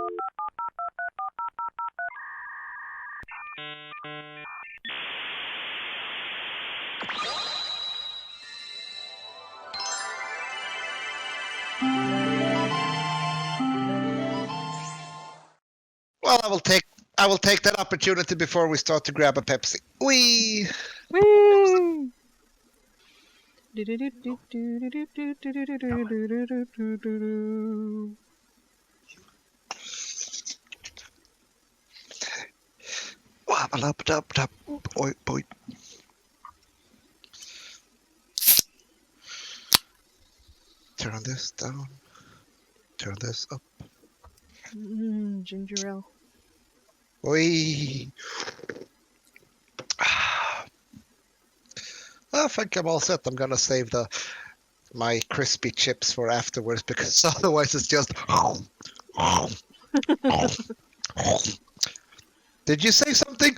Well, I will take that opportunity before we start to grab a Pepsi. Whee! Whee! Boy, boy. Turn this down. Turn this up. Ginger ale. Whee! I think I'm all set. I'm gonna save my crispy chips for afterwards because otherwise it's just. Did you say something?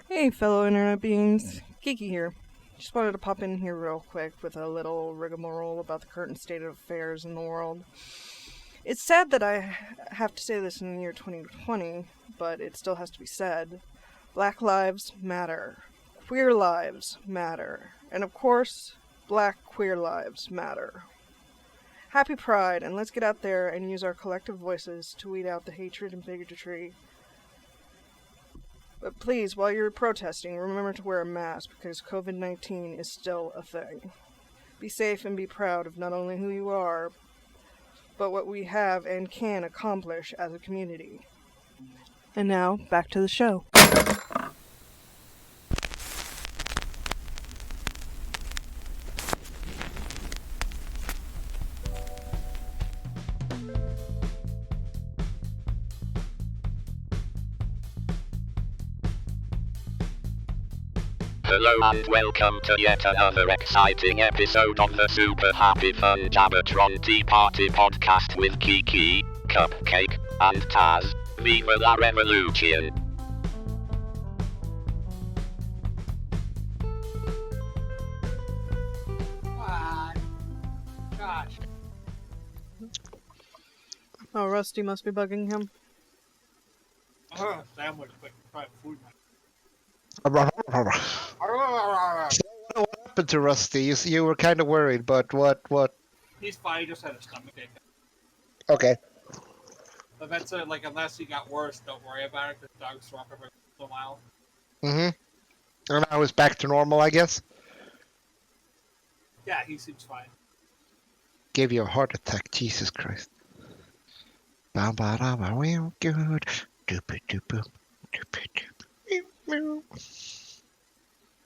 Hey, fellow internet beings. Kiki here. Just wanted to pop in here real quick with a little rigmarole about the current state of affairs in the world. It's sad that I have to say this in the year 2020, but it still has to be said. Black lives matter. Queer lives matter. And of course, Black queer lives matter. Happy Pride, and let's get out there and use our collective voices to weed out the hatred and bigotry. But please, while you're protesting, remember to wear a mask because COVID-19 is still a thing. Be safe and be proud of not only who you are, but what we have and can accomplish as a community. And now, back to the show. Hello and welcome to yet another exciting episode of the super happy fun Jabbertron Tea Party podcast with Kiki, Cupcake, and Tazz. Viva la revolution! Gosh. Oh, Rusty must be bugging him. Sandwich, quick, try food. What happened to Rusty? You were kind of worried, but what? He's fine, he just had a stomach ache. Okay. But that's it, like, unless he got worse, don't worry about it, because dogs swap every once in a while. Mm-hmm. And now it's back to normal, I guess? Yeah, he seems fine. Gave you a heart attack, Jesus Christ. Good.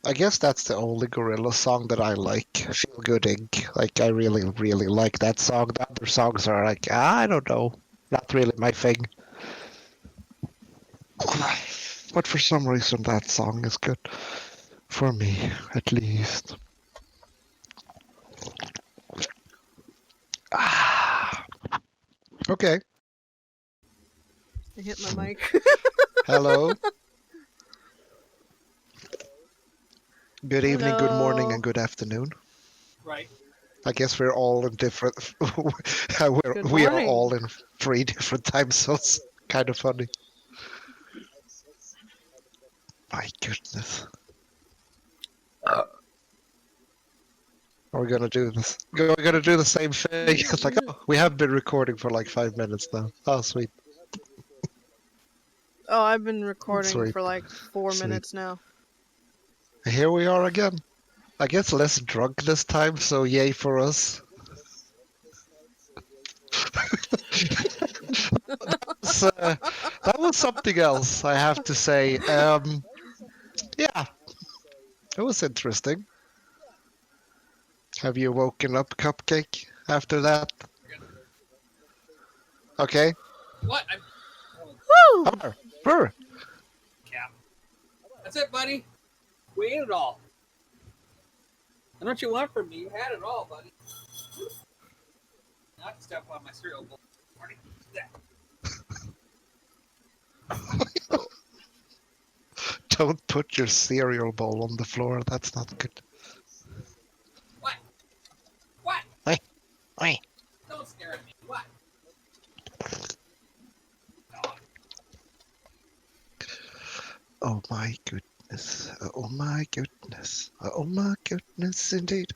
I guess that's the only gorilla song that I like. Feel Good Inc. Like, I really, really like that song. The other songs are like, I don't know. Not really my thing. But for some reason, that song is good. For me, at least. Okay. I hit my mic. Hello. Good evening, Hello. good morning, and good afternoon. Right. I guess we're all in different. Good we are morning. all in 3 different time zones. Kind of funny. My goodness. Are we gonna do this? We're gonna do the same thing. It's like, oh, we have been recording for like 5 minutes now. Oh, sweet. Oh, I've been recording Sweet. for like 4 Sweet. minutes now. Here we are again. I guess less drunk this time, so yay for us. That was something else, I have to say. Yeah, it was interesting. Have you woken up, Cupcake, after that? Okay. What? Woo! Brr. Yeah. That's it, buddy. We ate it all. And what you want from me, you had it all, buddy. Now I can step on my cereal bowl. Morning. Yeah. Don't put your cereal bowl on the floor. That's not good. What? What? Oi. Don't stare at me. What? Oh my goodness. Oh my goodness. Oh my goodness, indeed.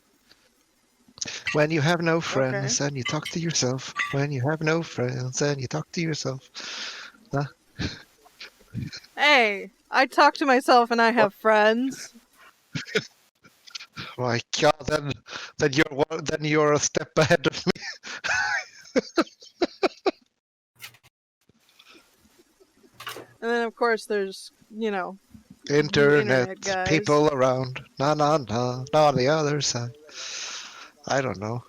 When you have no friends and you talk to yourself. When you have no friends and you talk to yourself. Huh? Hey, I talk to myself and I have friends. My God, then you're a step ahead of me. And then, of course, there's, you know, Internet guys. people around. Na na na. On the other side. I don't know.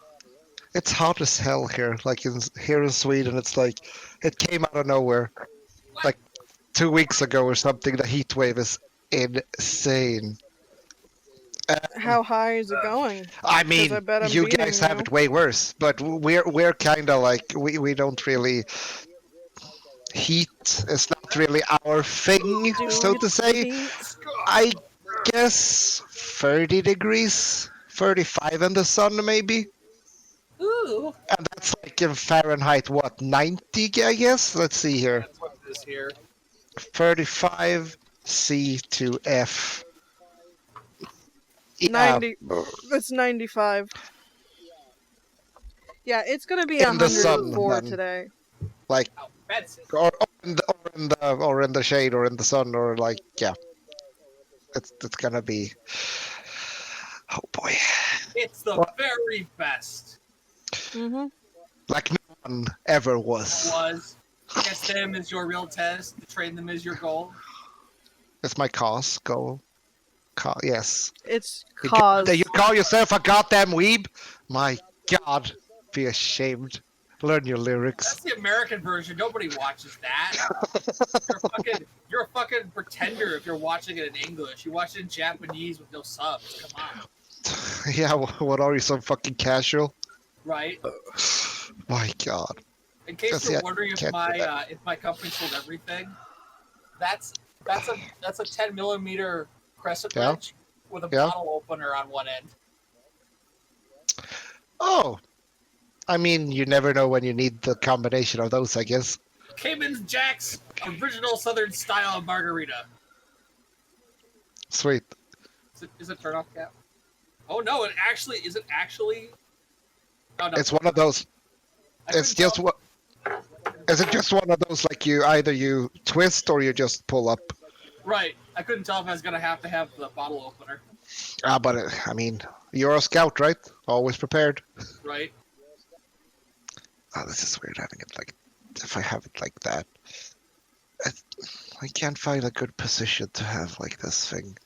It's hot as hell here. Like here in Sweden, it's like it came out of nowhere. Like 2 weeks ago or something. The heat wave is insane. How high is it going? I 'Cause mean, I bet I'm you beating guys have you. it way worse, but we're kind of like we don't really. Heat is not really our thing, so to say. Heat? I guess 30 degrees, 35 in the sun maybe. Ooh. And that's like in Fahrenheit, what, 90, I guess? Let's see here. That's what it is here. 35 C to F. Yeah, 90. That's 95. Yeah, it's gonna be in the sun, 104 then. today. Like, Oh, that's it. or in the shade, or in the sun, or like, yeah. It's gonna be. Oh boy. It's the What? very best. Mm-hmm. Like no one ever was. Guess them is your real test. To train them is your goal. It's my cause goal. Yes. It's You cause. You call yourself a goddamn weeb? My God, be ashamed. Learn your lyrics. That's the American version. Nobody watches that. You're a fucking pretender if you're watching it in English. You watch it in Japanese with no subs. Come on. Yeah, what are you, some fucking casual? Right? My God. In case Just, you're yeah, wondering can't do if my company sold everything, that's a 10mm crescent Yeah. wrench with a Yeah. bottle opener on one end. Oh. I mean, you never know when you need the combination of those, I guess. Cayman Jack's original Southern style margarita. Sweet. Is it turn off cap? Oh no! Is it actually? Oh, no. It's one of those. It's just what. Is it just one of those like either you twist or you just pull up? Right. I couldn't tell if I was gonna have to have the bottle opener. But I mean, you're a scout, right? Always prepared. Right. Oh, this is weird having it like. If I have it like that, I can't find a good position to have like this thing.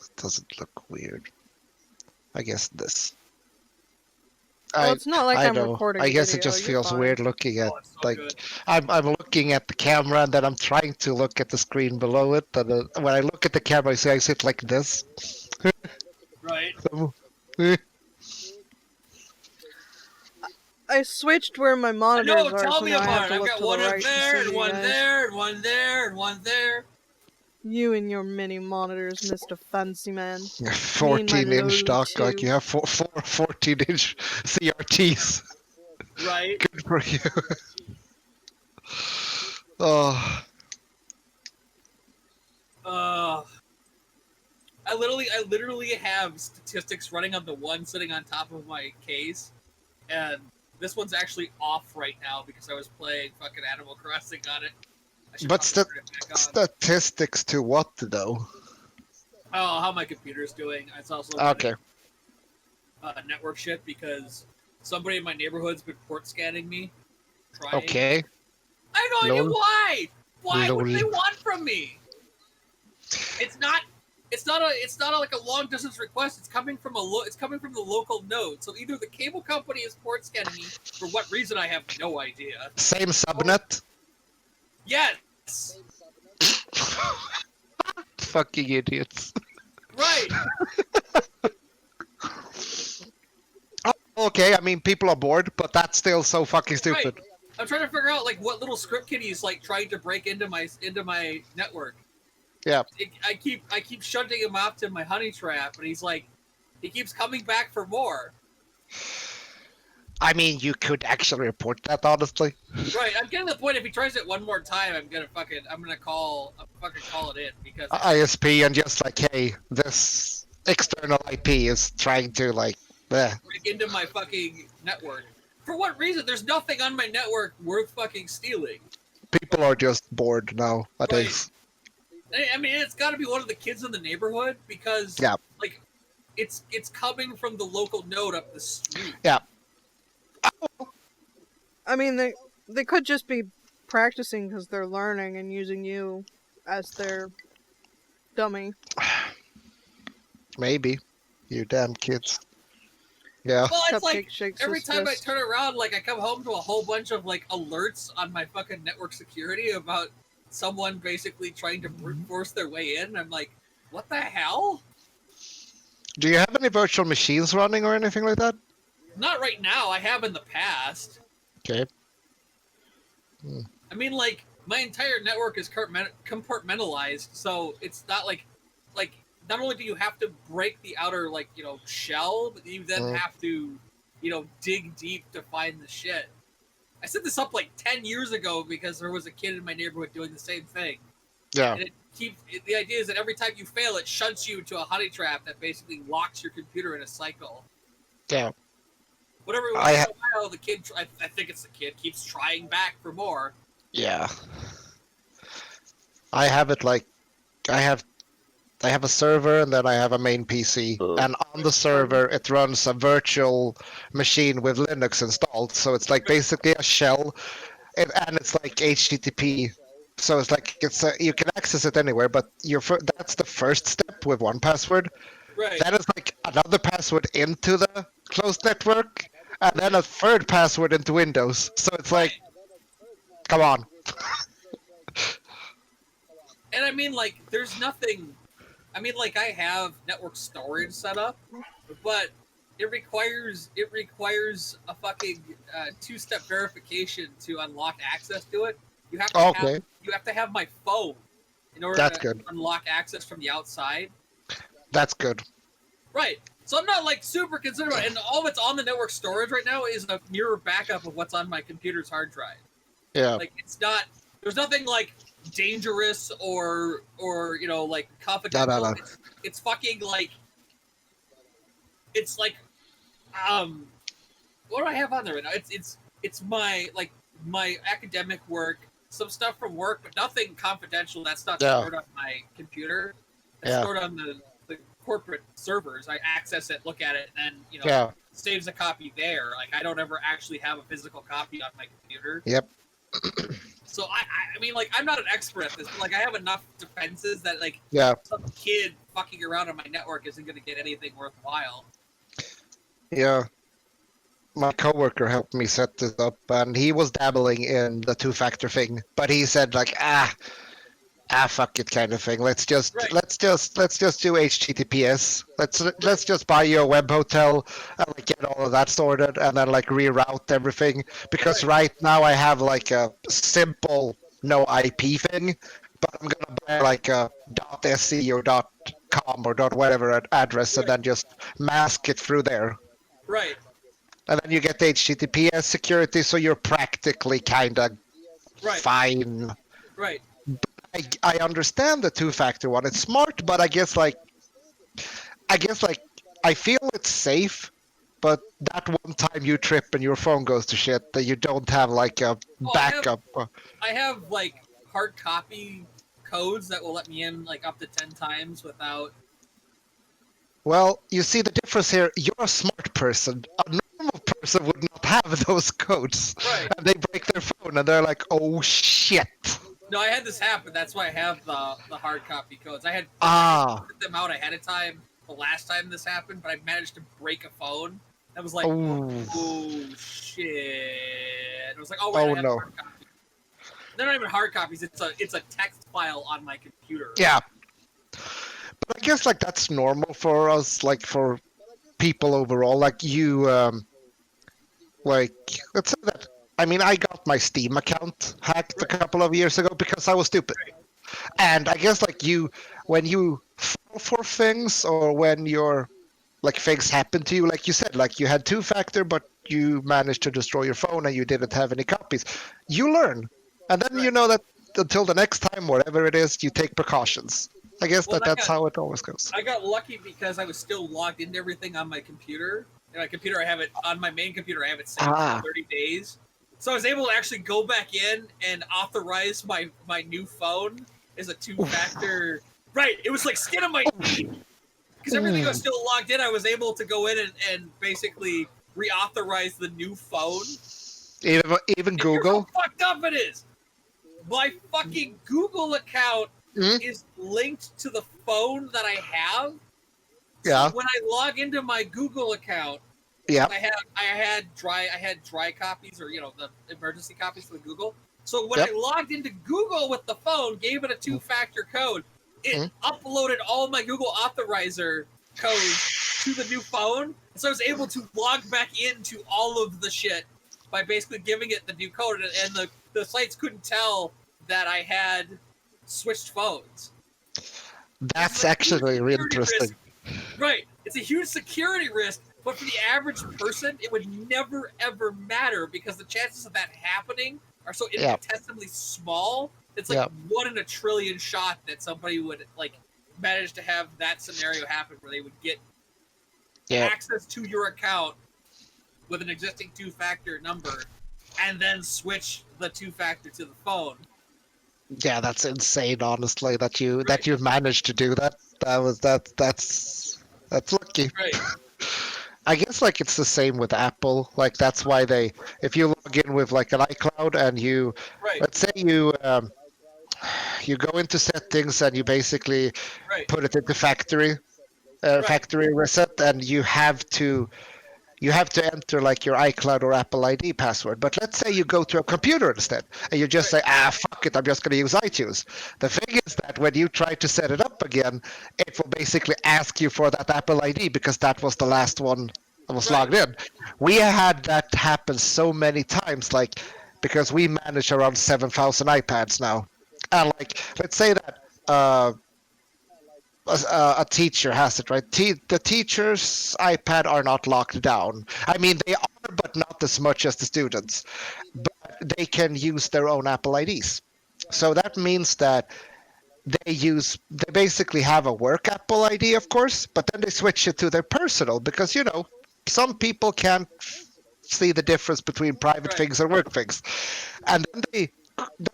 It doesn't look weird. I guess this. Well, it's not like I I'm know. recording I guess it video, just you're feels fine. weird looking at It's so like good. I'm looking at the camera and then I'm trying to look at the screen below it. And when I look at the camera, I sit like this. Right. I switched where my monitors No, are, tell so me now I have about to it. I've look got to the one right up to there, see and you one guys. there, and one there, and one there. You and your mini monitors, Mr. Fancy Man. 14-inch dock, too. like you have four 14-inch CRTs. Right. Good for you. Oh, I literally have statistics running on the one sitting on top of my case, and this one's actually off right now because I was playing fucking Animal Crossing on it. I should but probably turn it back on. statistics to what though? Oh, how my computer's doing. It's also Okay. network shit because somebody in my neighborhood's been port scanning me. Trying. Okay. I have no idea Lol. why. Why would Lol. they want from me? It's not like a long distance request. It's coming from the local node. So either the cable company is port scanning me for what reason I have no idea. Same subnet. Yes. Fucking idiots. Right. Okay, I mean people are bored, but that's still so fucking stupid. Right. I'm trying to figure out like what little script kiddies like tried to break into my network. Yeah. I keep shunting him off to my honey trap, and he's like, he keeps coming back for more. I mean, you could actually report that, honestly. Right, I'm getting to the point. If he tries it one more time, I'm gonna fucking call it in because ISP and just like, hey, this external IP is trying to like, bleh. break into my fucking network. For what reason? There's nothing on my network worth fucking stealing. People are just bored nowadays. I mean, it's got to be one of the kids in the neighborhood because, Yeah. like, it's coming from the local node up the street. Yeah. I mean, they could just be practicing because they're learning and using you as their dummy. Maybe. You damn kids. Yeah. Well, it's Cupcake like shakes every his time I fist. turn around, like I come home to a whole bunch of like alerts on my fucking network security about someone basically trying to brute force their way in. I'm like, what the hell? Do you have any virtual machines running or anything like that? Not right now. I have in the past. Okay. I mean, like my entire network is compartmentalized, so it's not like not only do you have to break the outer shell, but you then have to dig deep to find the shit. I set this up like 10 years ago because there was a kid in my neighborhood doing the same thing. Yeah. And the idea is that every time you fail, it shunts you to a honey trap that basically locks your computer in a cycle. Yeah. Whatever once in a while, the kid, I think it's the kid, keeps trying back for more. Yeah. I have it like, I have a server and then I have a main PC. And on the server, it runs a virtual machine with Linux installed. So it's like basically a shell, and it's like HTTP. So it's like you can access it anywhere, but that's the first step with one password. Right. Then it's like another password into the closed network, and then a third password into Windows. So it's like, come on. And I mean, like, there's nothing. I mean, like, I have network storage set up, but it requires a fucking two-step verification to unlock access to it. You have to have my phone in order to unlock access from the outside. That's good. Right. So I'm not like super concerned about it. And all that's on the network storage right now is a mirror backup of what's on my computer's hard drive. Yeah. Like there's nothing like dangerous or like confidential. No. It's fucking like it's like what do I have on there right now? It's my academic work, some stuff from work, but nothing confidential. That's not stored on my computer. It's stored on the corporate servers. I access it, look at it, and then saves a copy there. Like I don't ever actually have a physical copy on my computer. Yep. So I mean, like I'm not an expert at this, but like I have enough defenses that like some kid fucking around on my network isn't going to get anything worthwhile. Yeah. My coworker helped me set this up, and he was dabbling in the two-factor thing, but he said like, fuck it, kind of thing. Let's just do HTTPS. Let's just buy you a web hotel and like get all of that sorted, and then like reroute everything. Because right now I have like a simple no IP thing, but I'm gonna buy like a .sc or .com or .whatever address, and then just mask it through there. Right. And then you get the HTTPS security, so you're practically kind of fine. Right. I understand the two-factor one. It's smart, but I guess I feel it's safe, but that one time you trip and your phone goes to shit, that you don't have like a backup. I have like hard copy codes that will let me in like up to 10 times without. Well, you see the difference here. You're a smart person. A normal person would not have those codes, and they break their phone, and they're like, "Oh shit." No, I had this happen. That's why I have the hard copy codes. I had put them out ahead of time the last time this happened, but I managed to break a phone. I was like, oh shit. It was like, oh, wait, I have hard copies. They're not even hard copies. It's a text file on my computer. Yeah. But I guess like that's normal for us, like for people overall. Like you, like let's say that. I mean, I got my Steam account hacked a couple of years ago because I was stupid. And I guess like when you fall for things, or when you're like things happen to you, like you said, like you had two-factor, but you managed to destroy your phone and you didn't have any copies. You learn, and then you Right. know that until the next time, whatever it is, you take precautions. I guess Well, that's how it always goes. I got lucky because I was still logged into everything on my computer. And my computer, I have it on my main computer. I have it saved Ah. for 30 days. So I was able to actually go back in and authorize my new phone as a two-factor. Right. It was like skin of my teeth. Because everything was still logged in, I was able to go in and basically reauthorize the new phone. Even And Google. here's how fucked up it is. My fucking Google account is linked to the phone that I have. Yeah. So when I log into my Google account, Yeah. I had dry copies, or the emergency copies for the Google. So when I logged into Google with the phone, gave it a two-factor code, it uploaded all my Google authorizer codes to the new phone. So I was able to log back into all of the shit by basically giving it the new code, and the sites couldn't tell that I had switched phones. That's like actually really interesting. Right. It's a huge security risk, but for the average person, it would never, ever matter because the chances of that happening are so infinitesimally small. It's like 1 in a trillion shot that somebody would manage to have that scenario happen where they would get access to your account with an existing two-factor number and then switch the two-factor to the phone. Yeah, that's insane. Honestly, that you managed to do that. That's lucky. Right. I guess like it's the same with Apple. Like that's why if you log in with like an iCloud and let's say you go into settings and you basically put it into factory reset, and you have to enter like your iCloud or Apple ID password. But let's say you go to a computer instead, and you just say, fuck it, I'm just going to use iTunes. The thing is that when you try to set it up again, it will basically ask you for that Apple ID because that was the last one that was logged in. We had that happen so many times, like because we manage around 7,000 iPads now. And like, let's say that a teacher has it, right? The teacher's iPad are not locked down. I mean, they are, but not as much as the students. But they can use their own Apple IDs. So that means that they basically have a work Apple ID, of course, but then they switch it to their personal because, some people can't see the difference between private things and work things. And then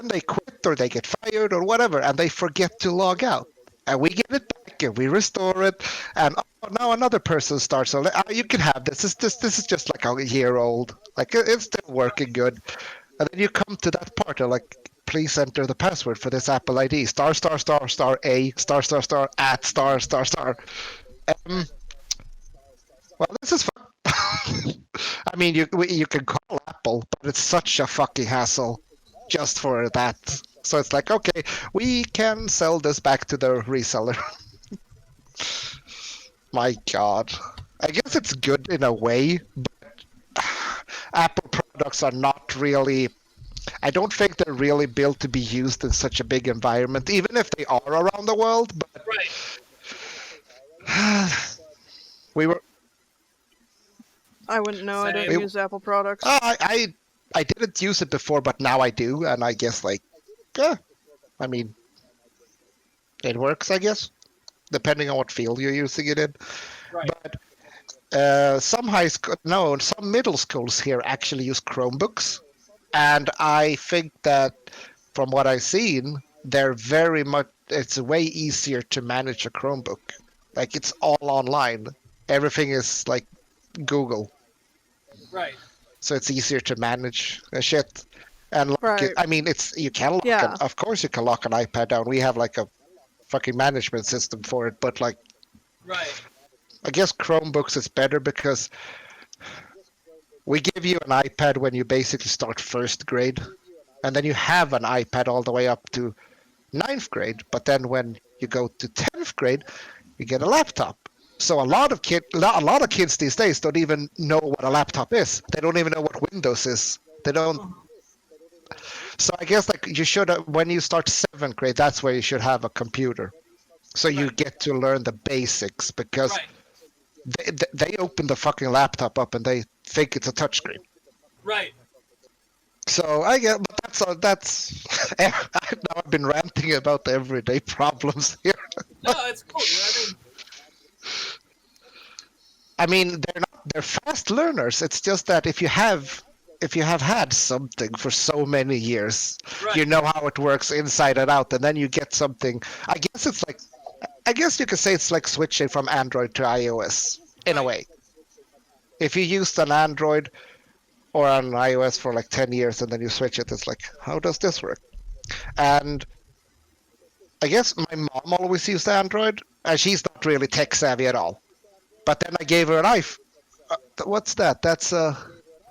they quit or they get fired or whatever, and they forget to log out. And we get it back and we restore it, and now another person starts. So you can have this. This is just like a year old. Like it's still working good. And then you come to that part of like, please enter the password for this Apple ID: ******** a ****** @******. Well, this is fun. I mean, you can call Apple, but it's such a fucking hassle just for that. So it's like, okay, we can sell this back to the reseller. My God. I guess it's good in a way, but Apple products are not really... I don't think they're really built to be used in such a big environment, even if they are around the world. But we were... I wouldn't know. I don't use Apple products. I didn't use it before, but now I do, and I guess I mean, it works, I guess, depending on what field you're using it in. Right. But some middle schools here actually use Chromebooks, and I think that from what I've seen, it's way easier to manage a Chromebook. Like it's all online. Everything is like Google. Right. So it's easier to manage shit. And I mean, you can lock of course you can lock an iPad down. We have like a fucking management system for it, but like, I guess Chromebooks is better because we give you an iPad when you basically start first grade, and then you have an iPad all the way up to 9th grade. But then when you go to 10th grade, you get a laptop. So a lot of kids these days don't even know what a laptop is. They don't even know what Windows is. They don't. So I guess like you should when you start 7th grade, that's where you should have a computer, so you Right. get to learn the basics because Right. they open the fucking laptop up and they think it's a touchscreen. Right. So I get, but that's. Now I've been ranting about the everyday problems here. No, it's cool. I mean, they're fast learners. It's just that if you have had something for so many years, Right. you know how it works inside and out, and then you get something. I guess you could say it's like switching from Android to iOS in a Right. way. If you used an Android or an iOS for like 10 years and then you switch it, it's like, how does this work? And I guess my mom always used Android, and she's not really tech savvy at all. But then I gave her an iPhone. What's that? That's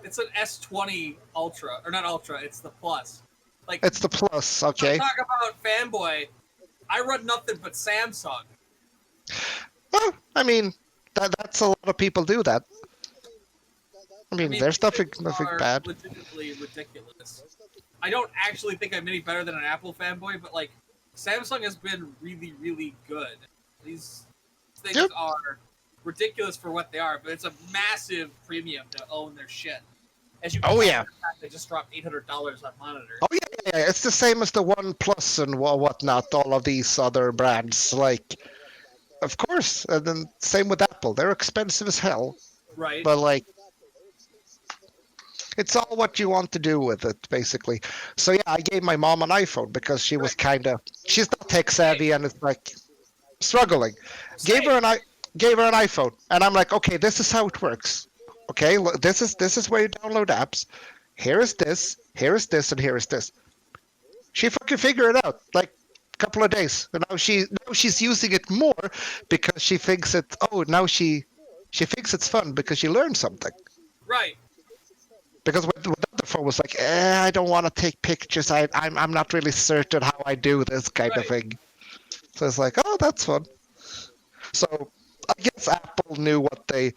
It's an S20 Ultra, or not Ultra. It's the Plus. Like it's the Plus. Okay. talk about fanboy. I run nothing but Samsung. Well, I mean, that's a lot of people do that. I mean, there's nothing are bad. Legitimately ridiculous. I don't actually think I'm any better than an Apple fanboy, but like Samsung has been really, really good. These things Yep. are ridiculous for what they are, but it's a massive premium to own their shit. As you can Oh, tell, yeah. they just dropped $800 on monitors. Oh yeah, it's the same as the OnePlus and whatnot. All of these other brands, like, of course, and then same with Apple. They're expensive as hell, Right. but like, it's all what you want to do with it, basically. So yeah, I gave my mom an iPhone because she was she's not tech savvy and it's like struggling. Gave her an iPhone, and I'm like, okay, this is how it works. Okay, this is where you download apps. Here is this, and here is this. She fucking figured it out like a couple of days, and now she's using it more because she thinks it. Oh, now she thinks it's fun because she learned something. Right. Because with the other phone was like, I don't want to take pictures. I'm not really certain how I do this kind of thing. So it's like, oh, that's fun. So I guess Apple knew what they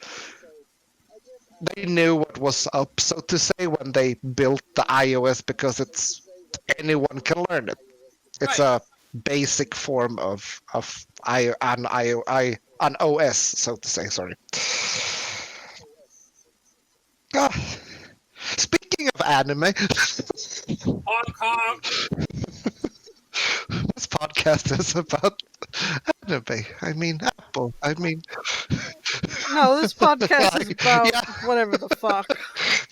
knew what was up, so to say, when they built the iOS, because anyone can learn it. It's Right. a basic form of an OS, so to say. Sorry. Ah. Speaking of anime, Hong Kong. this podcast is about anime. I mean, Apple. I mean, No, this podcast is about Yeah. whatever the fuck.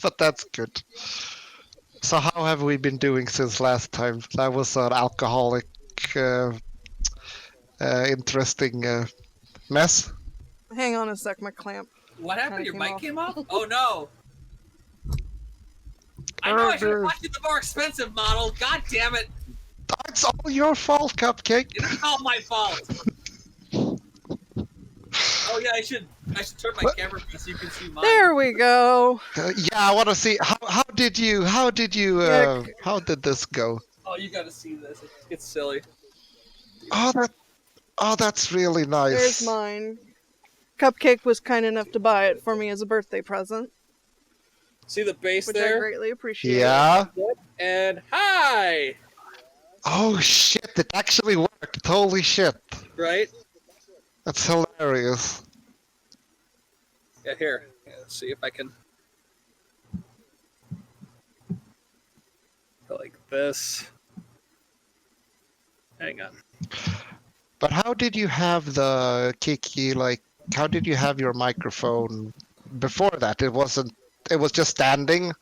but that's good. So how have we been doing since last time? That was an alcoholic, interesting mess. Hang on a sec, my clamp. What happened? Your Came mic off. came off? Oh no. I know I should have bought you the more expensive model. God damn it. It's all your fault, Cupcake. It's all my fault. Oh yeah, I should turn my camera so you can see mine. There we go. Yeah, I want to see how did this go? Oh, you gotta see this. It's silly. Oh, that's really nice. There's mine. Cupcake was kind enough to buy it for me as a birthday present, See the base which I there? greatly appreciate. Yeah. And hi! Oh shit! It actually worked. Holy shit! Right? That's hilarious. Yeah, here. Yeah, let's see if I can go like this. Hang on. But how did you have the Kiki? Like, how did you have your microphone before that? It wasn't. It was just standing.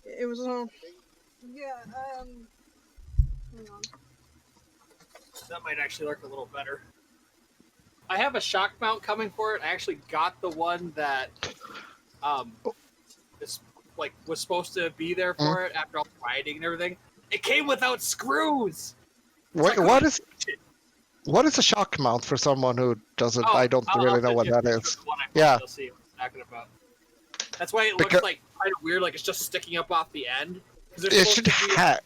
It was yeah. Hang on. That might actually work a little better. I have a shock mount coming for it. I actually got the one that was supposed to be there for it after all the rioting and everything. It came without screws. What is a shock mount for someone who doesn't? I don't really know what that is. Yeah. You'll see what I'm talking about. That's why it looks like kind of weird, like it's just sticking up off the end. It should have.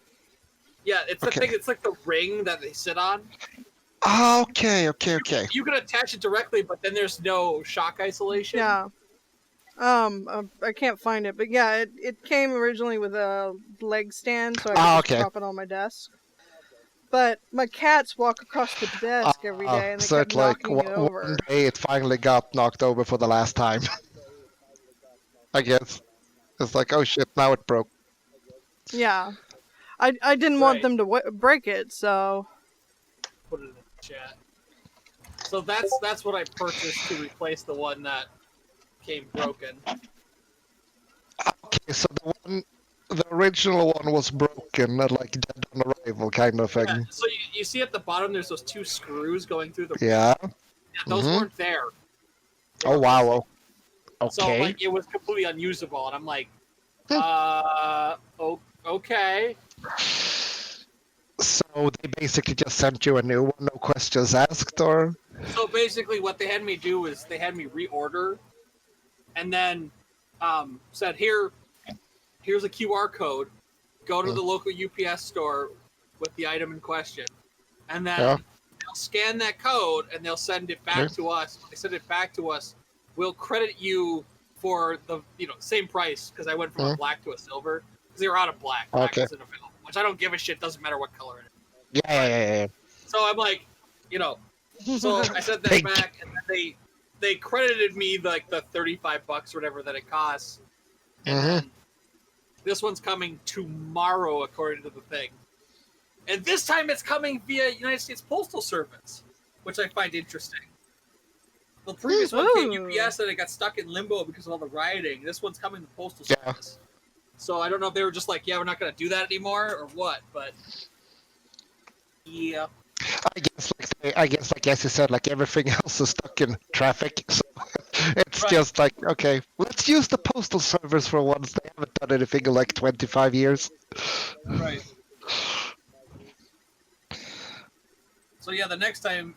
Yeah, it's the thing. It's like the ring that they sit on. Oh, okay. You can attach it directly, but then there's no shock isolation. Yeah. I can't find it, but yeah, it came originally with a leg stand, so I could Ah, just okay. prop it on my desk. But my cats walk across the desk every day, and they So kept it's like knocking it one over. day it finally got knocked over for the last time. I guess it's like, oh shit, now it broke. Yeah, I didn't want Right. them to break it, so Put it in the chat. So that's what I purchased to replace the one that came broken. Okay, so the original one was broken, like dead on arrival kind of Yeah, thing. so you see at the bottom there's those two screws going through the Yeah. Yeah, those Mhm. weren't there. They Oh were wow. missing. So Okay. like it was completely unusable, and I'm like, okay. So they basically just sent you a new one, no questions asked, or? So basically, what they had me do is they had me reorder, and then said here's a QR code. Go to the local UPS store with the item in question, and then Yeah. they'll scan that code and they'll send it back to us. When they send it back to us, we'll credit you for the same price because I went from a black to a silver because they were out of black. Black Okay. wasn't available, which I don't give a shit. Doesn't matter what color it is. Yeah. So I'm like, so I sent that Pink. back, and then they credited me like the $35 or whatever that it costs, and then this one's coming tomorrow according to the thing, and this time it's coming via United States Postal Service, which I find interesting. The previous one came UPS and it got stuck in limbo because of all the rioting. This one's coming to Postal Yeah. Service. So I don't know if they were just like, yeah, we're not going to do that anymore or what, but yeah. I guess like as you said, like everything else is stuck in traffic. So it's Right. just like, okay, let's use the postal service for once. They haven't done anything in like 25 years. Right. So yeah, the next time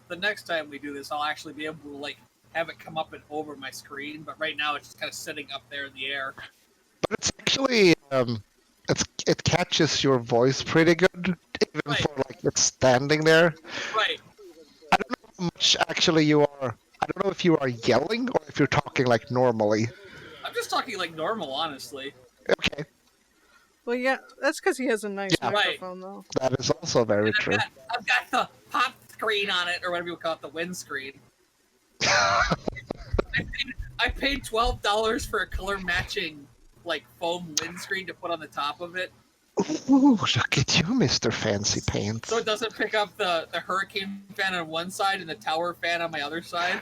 we do this, I'll actually be able to like have it come up and over my screen. But right now, it's just kind of sitting up there in the air. But it's actually it catches your voice pretty good, even Right. for like it's standing there. Right. I don't know how much actually you are. I don't know if you are yelling or if you're talking like normally. I'm just talking like normal, honestly. Okay, well, yeah, that's because he has a nice Yeah. microphone, though. that is also very true. I've got the pop screen on it, or whatever you call it, the windscreen. I paid $12 for a color matching like foam windscreen to put on the top of it, Ooh, look at you, Mr. Fancy Pants. so it doesn't pick up the hurricane fan on one side and the tower fan on my other side.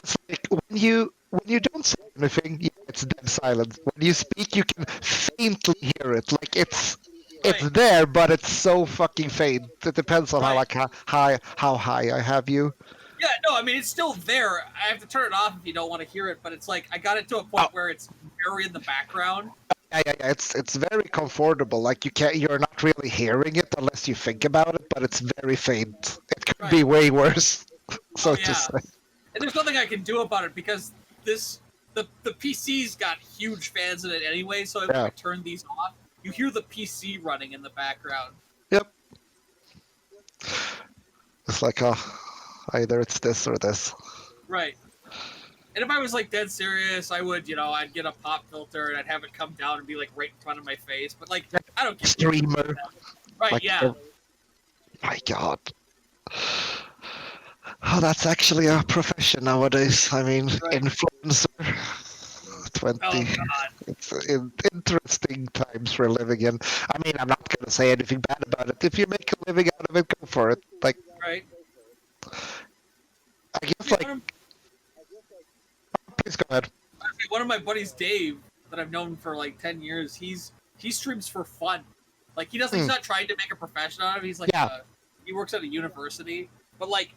It's like when you don't say anything, yeah, it's dead silent. When you speak, you can faintly hear it. Like it's Right. there, but it's so fucking faint. It depends on how Right. like how high I have you. Yeah, no, I mean it's still there. I have to turn it off if you don't want to hear it, but it's like I got it to a point where it's very in the background. Yeah. It's very comfortable. Like you're not really hearing it unless you think about it, but it's very faint. It could be way worse. So Oh, to yeah. say. And there's nothing I can do about it because the PC's got huge fans in it anyway, so if I turn these off, you hear the PC running in the background. Yep. It's like either it's this or this. Right. And if I was like dead serious, I would, I'd get a pop filter and I'd have it come down and be like right in front of my face. But like, I don't give a Streamer. Right, Like, yeah. My God. Oh, that's actually a profession nowadays. I mean, influencer. 20. Oh, God. It's interesting times we're living in. I mean, I'm not going to say anything bad about it. If you make a living out of it, go for it. Like, Right. I guess, like... Please go ahead. One of my buddies, Dave, that I've known for like 10 years, he streams for fun. Like, he's not trying to make a profession out of it. He's like, he works at a university. But, like,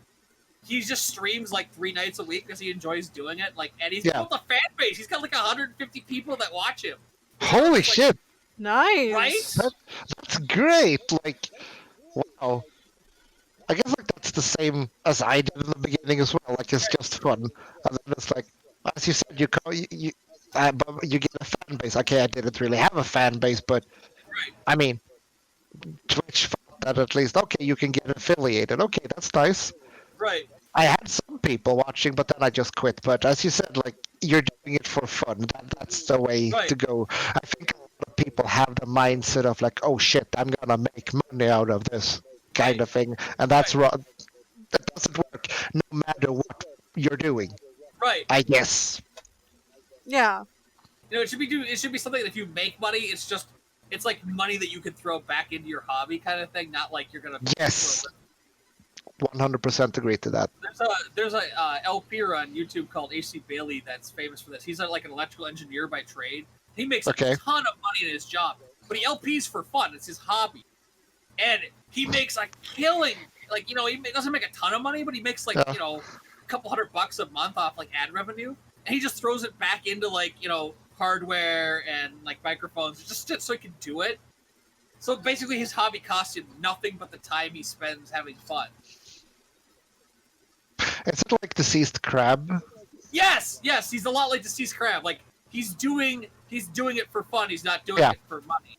he just streams like 3 nights a week because he enjoys doing it. Like, and he's built a fan base. He's got like 150 people that watch him. Holy shit! Nice. Right? That's great. Like, wow. I guess like that's the same as I did in the beginning as well. Like, it's just fun, and then it's like, as you said, but you get a fan base. Okay, I didn't really have a fan base, but I mean, Twitch thought that at least. Okay, you can get affiliated. Okay, that's nice. Right. I had some people watching, but then I just quit. But as you said, like you're doing it for fun. That's the way Right. to go. I think a lot of people have the mindset of like, oh shit, I'm gonna make money out of this kind Right. of thing, and that's Right. wrong. That doesn't work, no matter what you're doing. Right. I guess. Yeah. It should be something that if you make money, it's like money that you could throw back into your hobby kind of thing, not like you're gonna. Yes. 100% agree to that. There's a LPer on YouTube called AC Bailey that's famous for this. He's like an electrical engineer by trade. He makes Okay. a ton of money in his job, but he LPs for fun. It's his hobby, and he makes a killing. Like he doesn't make a ton of money, but he makes like Yeah. a couple $100 a month off like ad revenue, and he just throws it back into like hardware and like microphones just so he can do it. So basically, his hobby costs him nothing but the time he spends having fun. Is it like Deceased Crab? Yes, he's a lot like Deceased Crab. Like he's doing it for fun. He's not doing Yeah. it for money.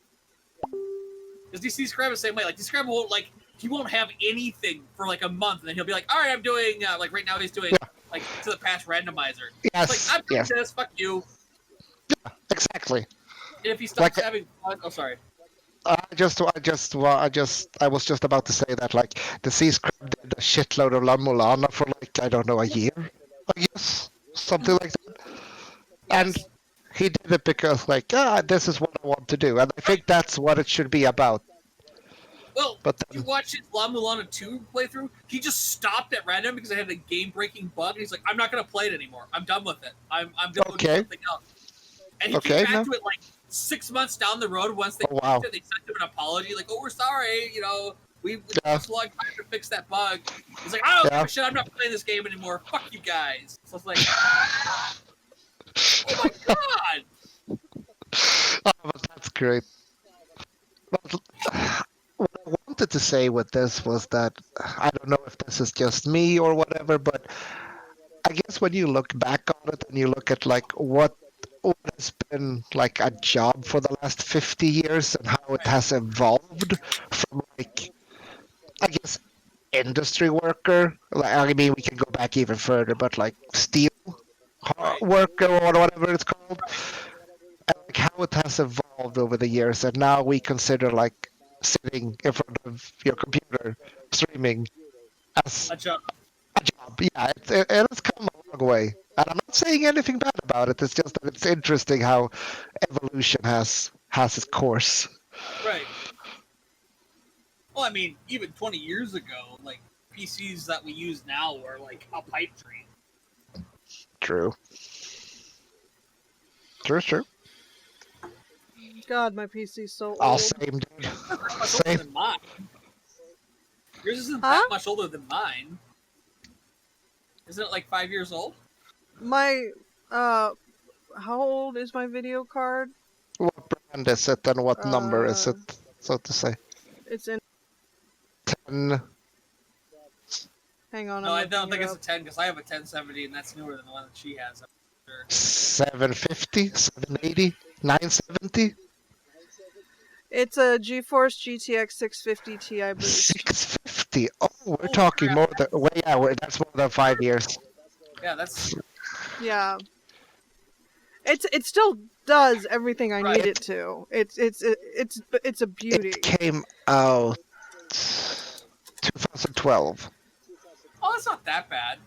Because Deceased Crab is the same way. Like Deceased Crab he won't have anything for like a month, and then he'll be like, all right, I'm doing like right now he's doing like to the past randomizer. Yes. It's like I'm doing Yes. this. Fuck you. Exactly. And if he stops Like- having fun, oh sorry. I was just about to say that like the Sea Scrub did a shitload of La Mulana for like I don't know a year, I guess, something like that. And Yes. he did it because like this is what I want to do, and I think that's what it should be about. Well, But you then, watch his La Mulana 2 playthrough, he just stopped at random because it had a game-breaking bug, and he's like, I'm not going to play it anymore. I'm done with it. I'm going to Okay. do something else. And he Okay, came back no. to it like 6 months down the road once they Oh, wow. fixed it. They sent him an apology, like, oh, we're sorry, we took Yeah. us a long time to fix that bug. He's like, I don't Yeah. give a shit, I'm not playing this game anymore. Fuck you guys. So it's like, oh my god! oh, but that's great. But what I wanted to say with this was that I don't know if this is just me or whatever, but I guess when you look back on it and you look at like what has been like a job for the last 50 years and how it has evolved from like I guess industry worker, like I mean we can go back even further, but like steel worker or whatever it's called, and like how it has evolved over the years, and now we consider like sitting in front of your computer streaming as A job. a job. Yeah, it has come a long way, and I'm not saying anything bad about it. It's just that it's interesting how evolution has its course. Right. Well, I mean, even 20 years ago, like, PCs that we use now were like a pipe dream. True. True. God, my PC's so old. All same, dude. Much older Same. than mine. Yours isn't Huh? that much older than mine. Isn't it like 5 years old? My, how old is my video card? What brand is it and what number is Uh, it, so to say? It's in. 10. Hang on. No, I'm I looking don't think it it's a up. 10 because I have a 1070 and that's newer than the one that she has. I'm sure. 750, 780, 970, It's a GeForce GTX 650 Ti Boost. 650. Oh, we're Holy talking crap. more than that's more than 5 years. Yeah, that's Yeah. It still does everything I Right. need it to. It's a beauty. It came out 2012. oh, that's not that bad.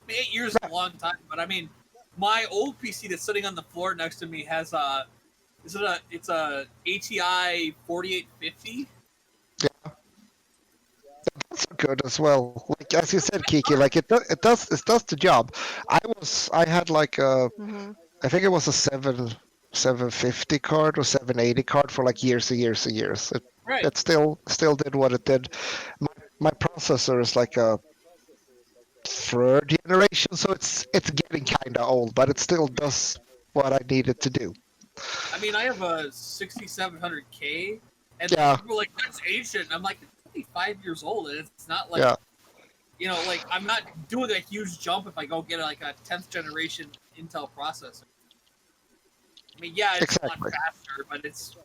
I mean, 8 years is a long time, but I mean, my old PC that's sitting on the floor next to me has it's a ATI 4850. That's good as well. Like as you said, Kiki, like it does the job. I had like a hmm I think it was a 750 card or 780 card for like years and years and years. Right. It still did what it did. My processor is like a third generation, so it's getting kind of old, but it still does what I need it to do. I mean, I have a 6700K, and Yeah. people are like, that's ancient. I'm like, it's only 5 years old, and it's not like, Yeah. like I'm not doing a huge jump if I go get like a 10th generation Intel processor. I mean, yeah, it's a Exactly. lot faster, but it's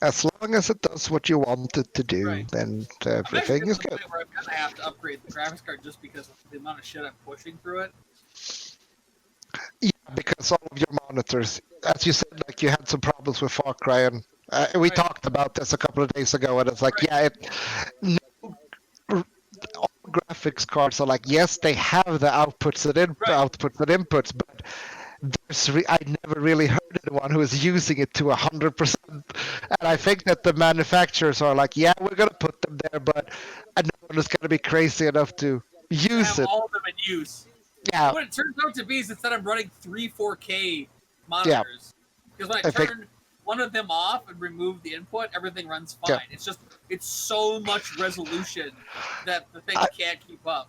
As long as it does what you want it to do, Right. then I'm actually everything at is the good. point where I'm gonna have to upgrade the graphics card just because of the amount of shit I'm pushing through it. Yeah, because all of your monitors, as you said, like you had some problems with Far Cry, and we Right. talked about this a couple of days ago, and it's like, Right. all graphics cards are like, yes, they have the outputs and Right. inputs, but I never really heard anyone who is using it to 100%. And I think that the manufacturers are like, yeah, we're gonna put them there, but no one is gonna be crazy enough to To use have it. all of them in use. Yeah, What it turns out to be is instead I'm running 3 4K Yeah. monitors. Because when I I think- turn one of them off and remove the input, everything runs Yeah. fine. It's so much resolution that the thing I- can't keep up.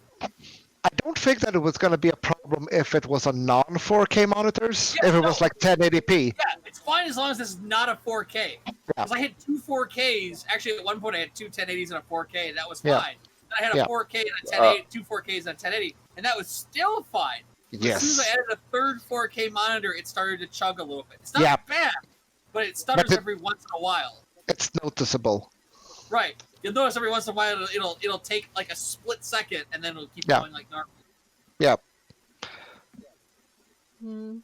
I don't think that it was gonna be a problem if it was a non 4K monitors. Yeah, if it no. was like 1080p. Yeah, it's fine as long as this is not a 4K. Because I hit 2 4Ks. Actually, at one point I had two 1080s and a 4K, and that was fine. Yeah. Then I had a Yeah. 4K and a 1080, two 4Ks and a 1080, and that was still fine. But as soon as Yes. I added a third 4K monitor, it started to chug a little bit. It's not Yeah. bad, but it stutters But it- every once in a while. It's noticeable. Right. You'll notice every once in a while it'll take like a split second, and then it'll keep Yeah. going like normal. Yeah. Hmm.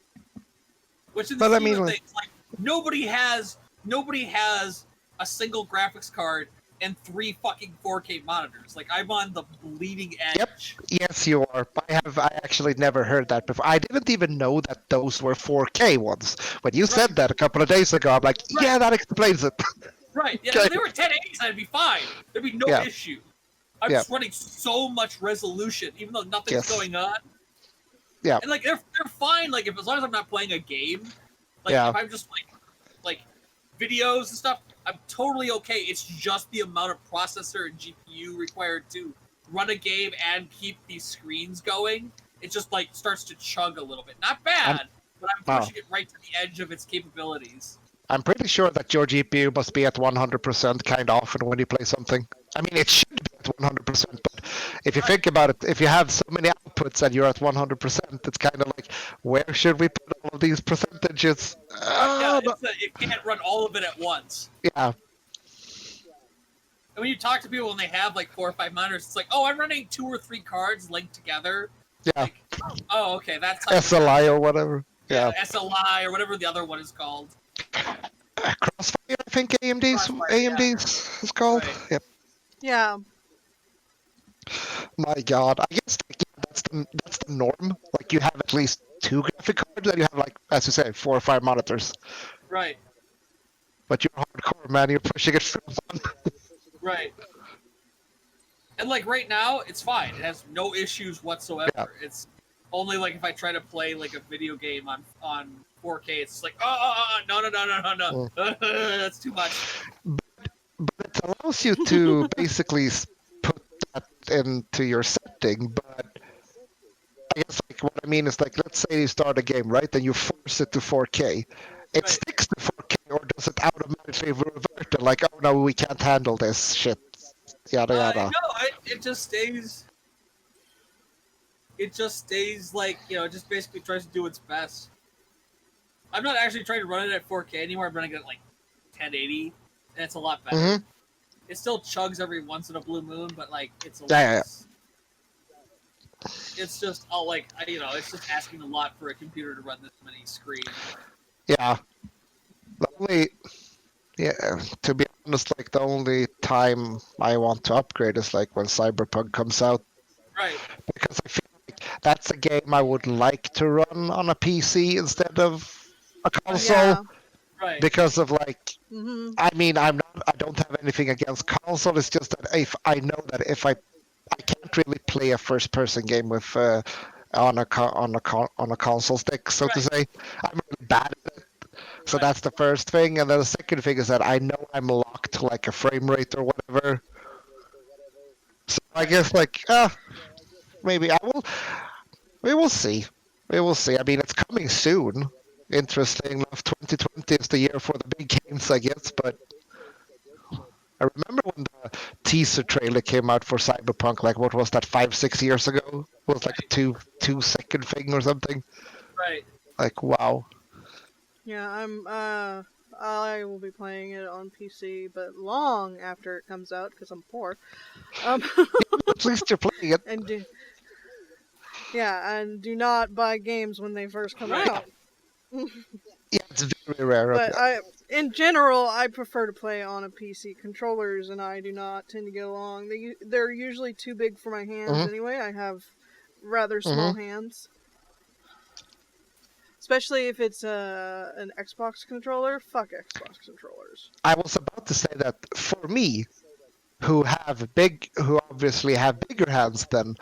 Which in the But I scheme mean, of like- things, like nobody has a single graphics card and 3 fucking 4K monitors. Like I'm on the bleeding edge. Yes, you are. I actually never heard that before. I didn't even know that those were 4K ones. When you said Right. that a couple of days ago, I'm like, Right. yeah, that explains it. Right. Yeah, Okay. if they were 1080s, I'd be fine. There'd be no Yeah. issue. I'm Yeah. just running so much resolution, even though nothing's Yes. going on. Yeah. And like they're fine, like if as long as I'm not playing a game. Like Yeah. if I'm just like videos and stuff, I'm totally okay. It's just the amount of processor and GPU required to run a game and keep these screens going. It just like starts to chug a little bit. Not bad, but I'm Wow. pushing it right to the edge of its capabilities. I'm pretty sure that your GPU must be at 100% kind of often when you play something. I mean, it should be at 100%, but if you think about it, if you have so many outputs and you're at 100%, it's kind of like, where should we put all of these percentages? Yeah, it can't run all of it at once. Yeah, And when you talk to people and they have like 4 or 5 monitors, it's like, oh, I'm running 2 or 3 cards linked together. yeah, Like, oh, okay, that's how SLI or whatever. Yeah, SLI or whatever the other one is called. Crossfire, I think AMD's Crossfire, AMD's is called. Right. Yep. Yeah. My God, I guess like, yeah, that's the norm. Like you have at least 2 graphic cards, and you have like, as you say, 4 or 5 monitors. Right, But you're hardcore, man. You're pushing it through one. right. And like right now, it's fine. It has no issues whatsoever. Yeah. It's only like if I try to play like a video game on 4K, it's like, no, that's too much. But it allows you to basically put that into your setting. But I guess like what I mean is like, let's say you start a game, right? And you force it to 4K. It Right. sticks to 4K, or does it automatically revert to like, oh no, we can't handle this shit, yada yada. No, it just stays. It just stays like, it just basically tries to do its best. I'm not actually trying to run it at 4K anymore. I'm running it at like 1080, and it's a lot better. Mhm. It still chugs every once in a blue moon, but like it's a lot. Yeah. It's just it's just asking a lot for a computer to run this many screens. Yeah. To be honest, like the only time I want to upgrade is like when Cyberpunk comes out, Right. because I feel like that's a game I would like to run on a PC instead of a console. Yeah. Right. Because of like, Hmm. I mean, I don't have anything against console. It's just that if I know that if I can't really play a first-person game with on a console stick, so to say. I'm really bad at it. So Right. that's the first thing, and then the second thing is that I know I'm locked to like a frame rate or whatever. So I guess like, maybe I will. We will see. We will see. I mean, it's coming soon. Interesting enough, 2020 is the year for the big games, I guess. But I remember when the teaser trailer came out for Cyberpunk. Like, what was that? 5-6 years ago? It was like a two-second thing or something. Right. Like, wow. Yeah, I will be playing it on PC, but long after it comes out because I'm poor. Um, At least you're playing it. and do not buy games when they first come Right. out. Yeah, it's very rare. But in general, I prefer to play on a PC. Controllers and I do not tend to get along. They're usually too big for my hands anyway. I have rather small hands. Especially if it's an Xbox controller. Fuck Xbox controllers. I was about to say that for me, who obviously have bigger hands than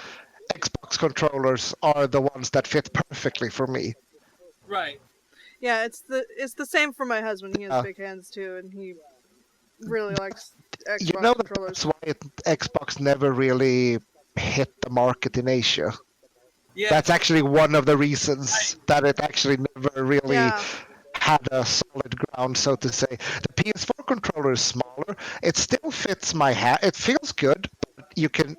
Xbox controllers are the ones that fit perfectly for me. Right. Yeah, it's the same for my husband. He has big hands too, and he really likes Xbox controllers. That's why Xbox never really hit the market in Asia. Yeah. That's actually one of the reasons that it actually never really had a solid ground, so to say. The PS4 controller is smaller. It still fits my hand. It feels good, but you can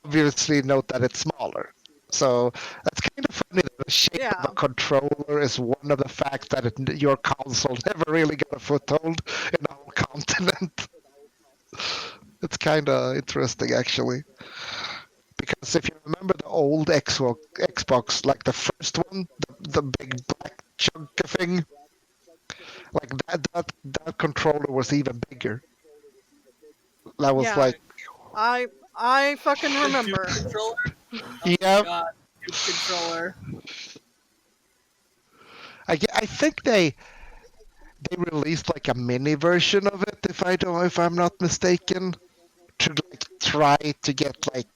obviously note that it's smaller. So that's kind of funny that the shape of a controller is one of the facts that your console never really got a foothold in the whole continent. It's kind of interesting, actually. Because if you remember the old Xbox, like the first one, the big black chunk thing, like that controller was even bigger. That was like... I fucking remember. Controller? Yeah. God, controller. I think they released like a mini version of it, if I'm not mistaken, to like try to get like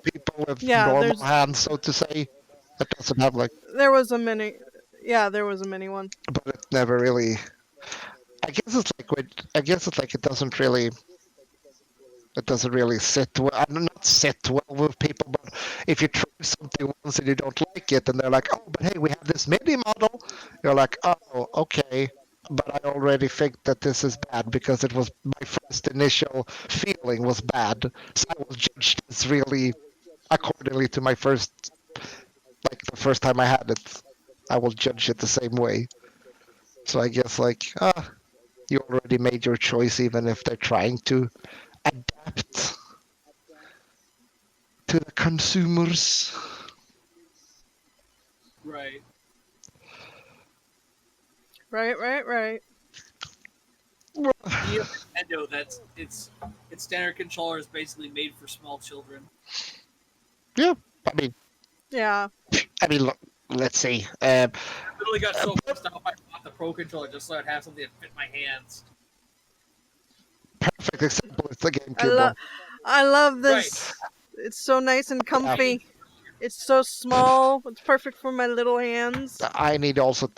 people with normal hands, so to say. It doesn't have like... There was a mini one. But it never really... I guess it's like it doesn't really sit well. Not sit well with people, but if you try something once and you don't like it, and they're like, "Oh, but hey, we have this mini model," you're like, "Oh, okay." But I already think that this is bad because it was my first initial feeling was bad, so I was judged as really accordingly to my first, like the first time I had it. I will judge it the same way. So I guess you already made your choice, even if they're trying to adapt to the consumers. Right. Right. Yeah, Nintendo, its standard controller is basically made for small children. Yeah, I mean. Yeah. I mean, look, let's see. I literally got so pissed off I bought the Pro controller just so I'd have something that fit my hands. Perfect example is the GameCube. I love this. Right. It's so nice and comfy. Yeah. It's so small. It's perfect for my little hands. I also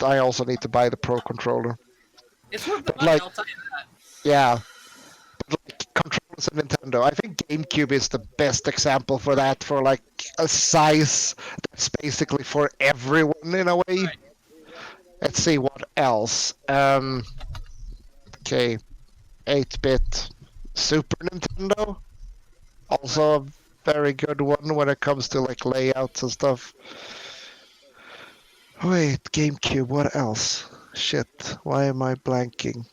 need to buy the Pro controller. It's worth the money, I'll tell you that. Yeah. But like controllers and Nintendo, I think GameCube is the best example for that, for like a size that's basically for everyone in a way. Right. Let's see what else. Okay. 8-bit Super Nintendo. Also a very good one when it comes to like layouts and stuff. Wait, GameCube, what else? Shit, why am I blanking?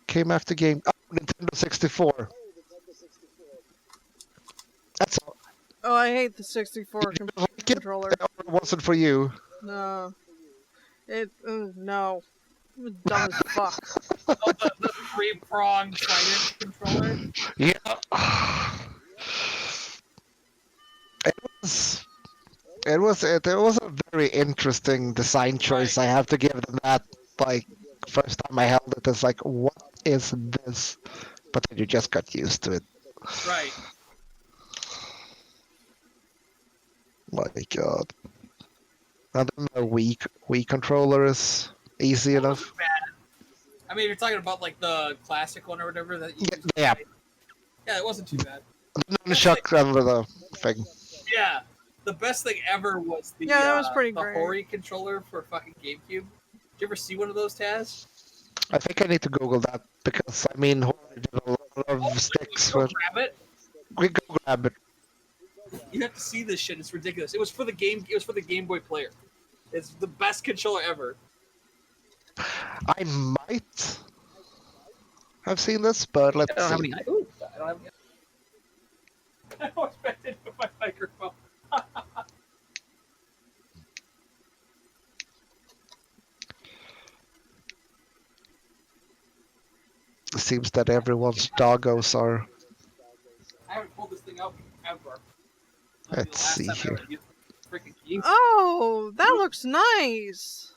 Came after Nintendo 64. That's all. Oh, I hate the 64 controller. It wasn't for you. No. No. It was dumb as fuck. Oh, the three-pronged trident controller? Yeah. It was a very interesting design choice. Right. I have to give them that. Like, first time I held it, it's like, what is this? But then you just got used to it. Right. My God. And then the Wii controller is easy enough. Bad. I mean, you're talking about like the classic one or whatever that you used. Yeah. Yeah, it wasn't too bad. The nunchuck under the thing. Yeah. The best thing ever was the that was pretty the great. Hori controller for fucking GameCube. Did you ever see one of those, Tazz? I think I need to Google that because I mean Hori did a lot of sticks. Grab it. We go grab it. You have to see this shit. It's ridiculous. It was for the Game Boy player. It's the best controller ever. I might have seen this, but I let's don't have see. any. Ooh, I don't have any. I was expecting with my microphone. It seems that everyone's doggos are. I haven't pulled this thing out ever. Let's see here. Freaking keys. Oh, that looks nice.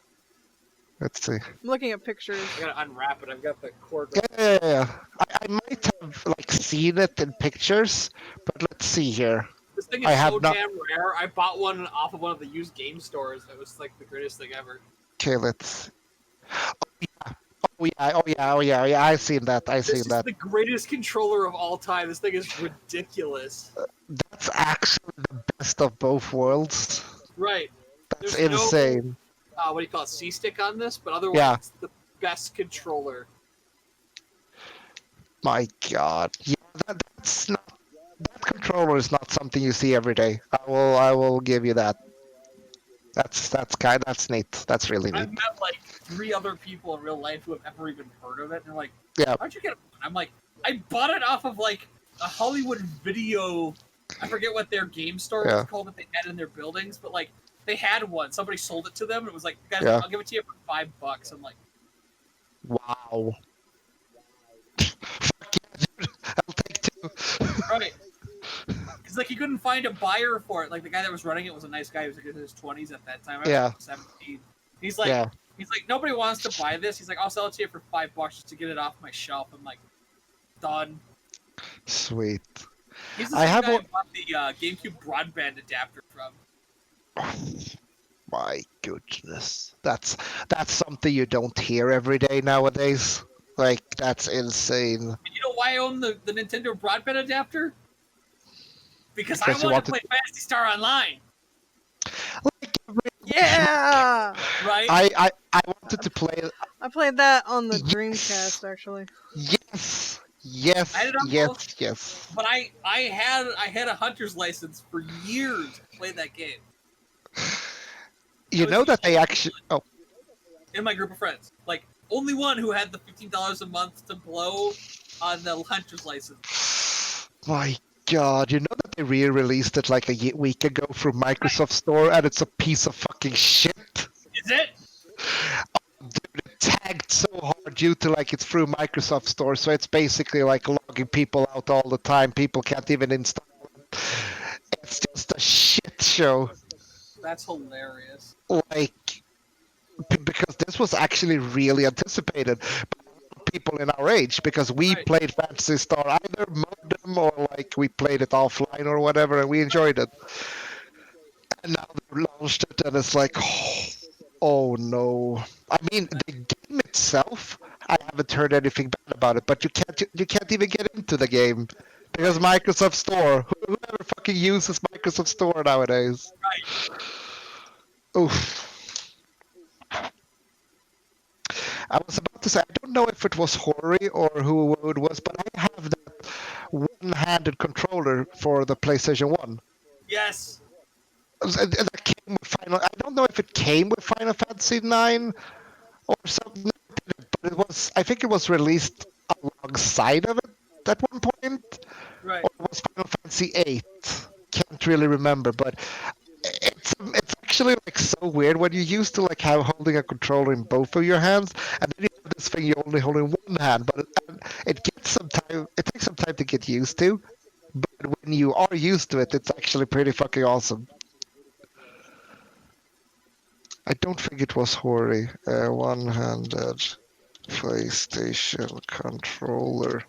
Let's see. I'm looking at pictures. I gotta unwrap it. I've got the cord. Yeah. I might have like seen it in pictures, but let's see here. This thing I is have so not- damn rare. I bought one off of one of the used game stores. It was like the greatest thing ever. Okay, let's. Oh yeah. I've seen that. I've This seen is that. the greatest controller of all time. This thing is ridiculous. That's actually the best of both worlds. Right. That's There's no- insane. What do you call it? C-stick on this, but otherwise Yeah. it's the best controller. My God. Yeah, that's not. That controller is not something you see every day. I will give you that. That's neat. That's really I've neat. met like 3 other people in real life who have never even heard of it. And they're like, Yeah. "How'd you get it?" I'm like, "I bought it off of like a Hollywood Video. I forget what their game store was Yeah. called that they had in their buildings, but like they had one. Somebody sold it to them. And it was like, guys, Yeah. I'll give it to you for $5. I'm like, Wow. Fuck yeah, dude. I'll take 2. right. Because like he couldn't find a buyer for it. Like the guy that was running it was a nice guy. He was like in his 20s at that time. I was Yeah. like 17. He's like, Yeah. nobody wants to buy this. He's like, I'll sell it to you for $5 just to get it off my shelf. I'm like, done. Sweet. He's the I same have guy one- I bought the GameCube broadband adapter from. My goodness. That's something you don't hear every day nowadays. Like, that's insane. And you know why I own the Nintendo broadband adapter? Because Because I you wanted to wanted- play Phantasy Star Online, Like, Yeah! right? I wanted to play. I played that on the Yes. Dreamcast, actually. Yes. I had it on both. Yes. But I had a hunter's license for years to play that game You was know the that they only actually. Oh, in my group of friends. Like, only one who had the $15 a month to blow on the hunter's license. my God! You know that they re-released it like a week ago from Microsoft Store, and it's a piece of fucking shit. Is it? Dude, it tagged so hard due to like it's through Microsoft Store, so it's basically like logging people out all the time. People can't even install it. It's just a shit show. That's hilarious. Like, because this was actually really anticipated by people in our age, because we Right. played Fantasy Star either modem or like we played it offline or whatever, and we enjoyed it. And now they launched it, and it's like, oh no. I mean, the game itself, I haven't heard anything bad about it, but you can't even get into the game because Microsoft Store. Whoever fucking uses Microsoft Store nowadays? Right. Oof. I was about to say, I don't know if it was Hori or who it was, but I have that one-handed controller for the PlayStation 1. Yes. That came with Final. I don't know if it came with Final Fantasy 9 or something, but it was. I think it was released alongside of it at one point, Right. or it was Final Fantasy 8. Can't really remember, but it's actually like so weird when you used to like have holding a controller in both of your hands, and then you have this thing you only hold in one hand. But it gets some time. It takes some time to get used to. But when you are used to it, it's actually pretty fucking awesome. I don't think it was Hori. One-handed PlayStation controller.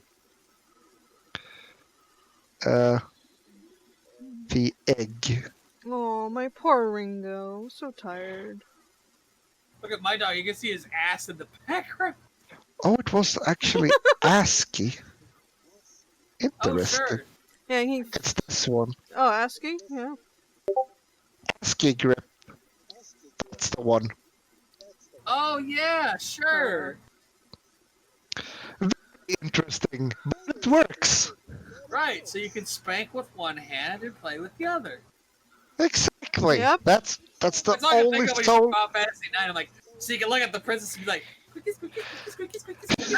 The egg. Oh, my poor Ringo. So tired. Look at my dog. You can see his ass in the background. Oh, it was actually ASCII. Oh, Interesting. sure. Yeah, he. It's this one. Oh, ASCII? Yeah. ASCII grip. That's the one. Oh, yeah, sure. Very interesting, but it works. Right, so you can spank with one hand and play with the other. Exactly. Yep. That's the That's all I can only think of when you soul. talk about Fantasy 9. I'm like, so you can look at the princess and be like, squeaky, squeaky, squeaky, squeaky, squeaky, squeaky,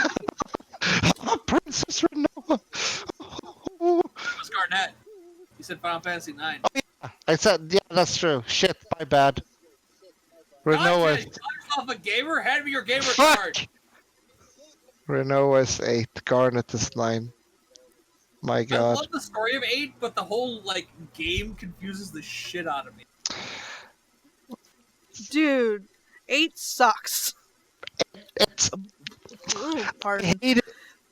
squeaky. Princess Renoa. It was Garnett. You said Final Fantasy 9. I said, yeah, that's true. Shit, my bad. Renoa. Gotcha! You call yourself a gamer? Hand me your gamer Fuck! card. Renoa is 8. Garnet is 9. My I god. love the story of 8, but the whole like game confuses the shit out of me. Dude, 8 sucks. It's. Ooh, I pardon. hate it.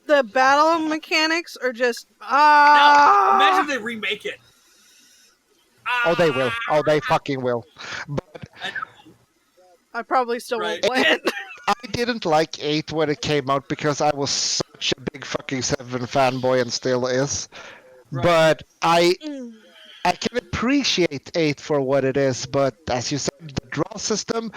The battle mechanics are just Now, imagine they remake it. Oh, they will. Oh, they fucking will. But I probably still Right. won't play it. I didn't like 8 when it came out because I was such a big fucking 7 fanboy and still is. Right. But I Mm. can appreciate 8 for what it is, but as you said, the draw system,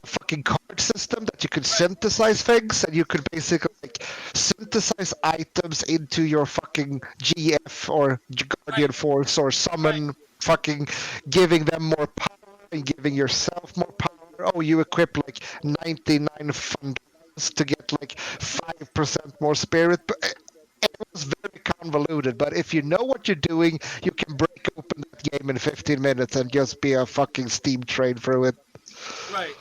the fucking card system that you could synthesize things, and you could basically like synthesize items into your fucking GF or Guardian Right. Force or summon, fucking giving them more power and giving yourself more power. Oh, you equip like 99 fundamentals to get like 5% more spirit. But it was very convoluted, but if you know what you're doing, you can break open that game in 15 minutes and just be a fucking Steam train through it. Right.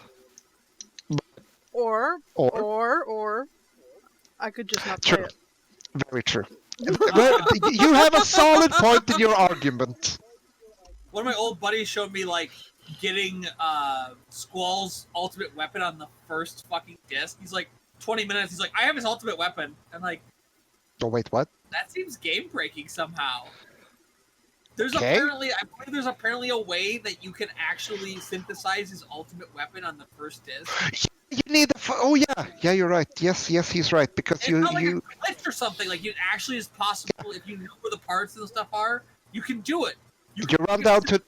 Or I could just not play True. it. Very true. You have a solid point in your argument. One of my old buddies showed me like getting Squall's ultimate weapon on the first fucking disc. He's like 20 minutes. He's like, I have his ultimate weapon. I'm like, Oh, wait, what? that seems game breaking somehow. There's Okay. I believe there's apparently a way that you can actually synthesize his ultimate weapon on the first disc. You need the. Oh, yeah. Yeah, you're right. Yes, he's right. Because It's you. not like a glitch or something. Like, it actually is possible if you know where the parts and stuff are. You can do it. You run down to.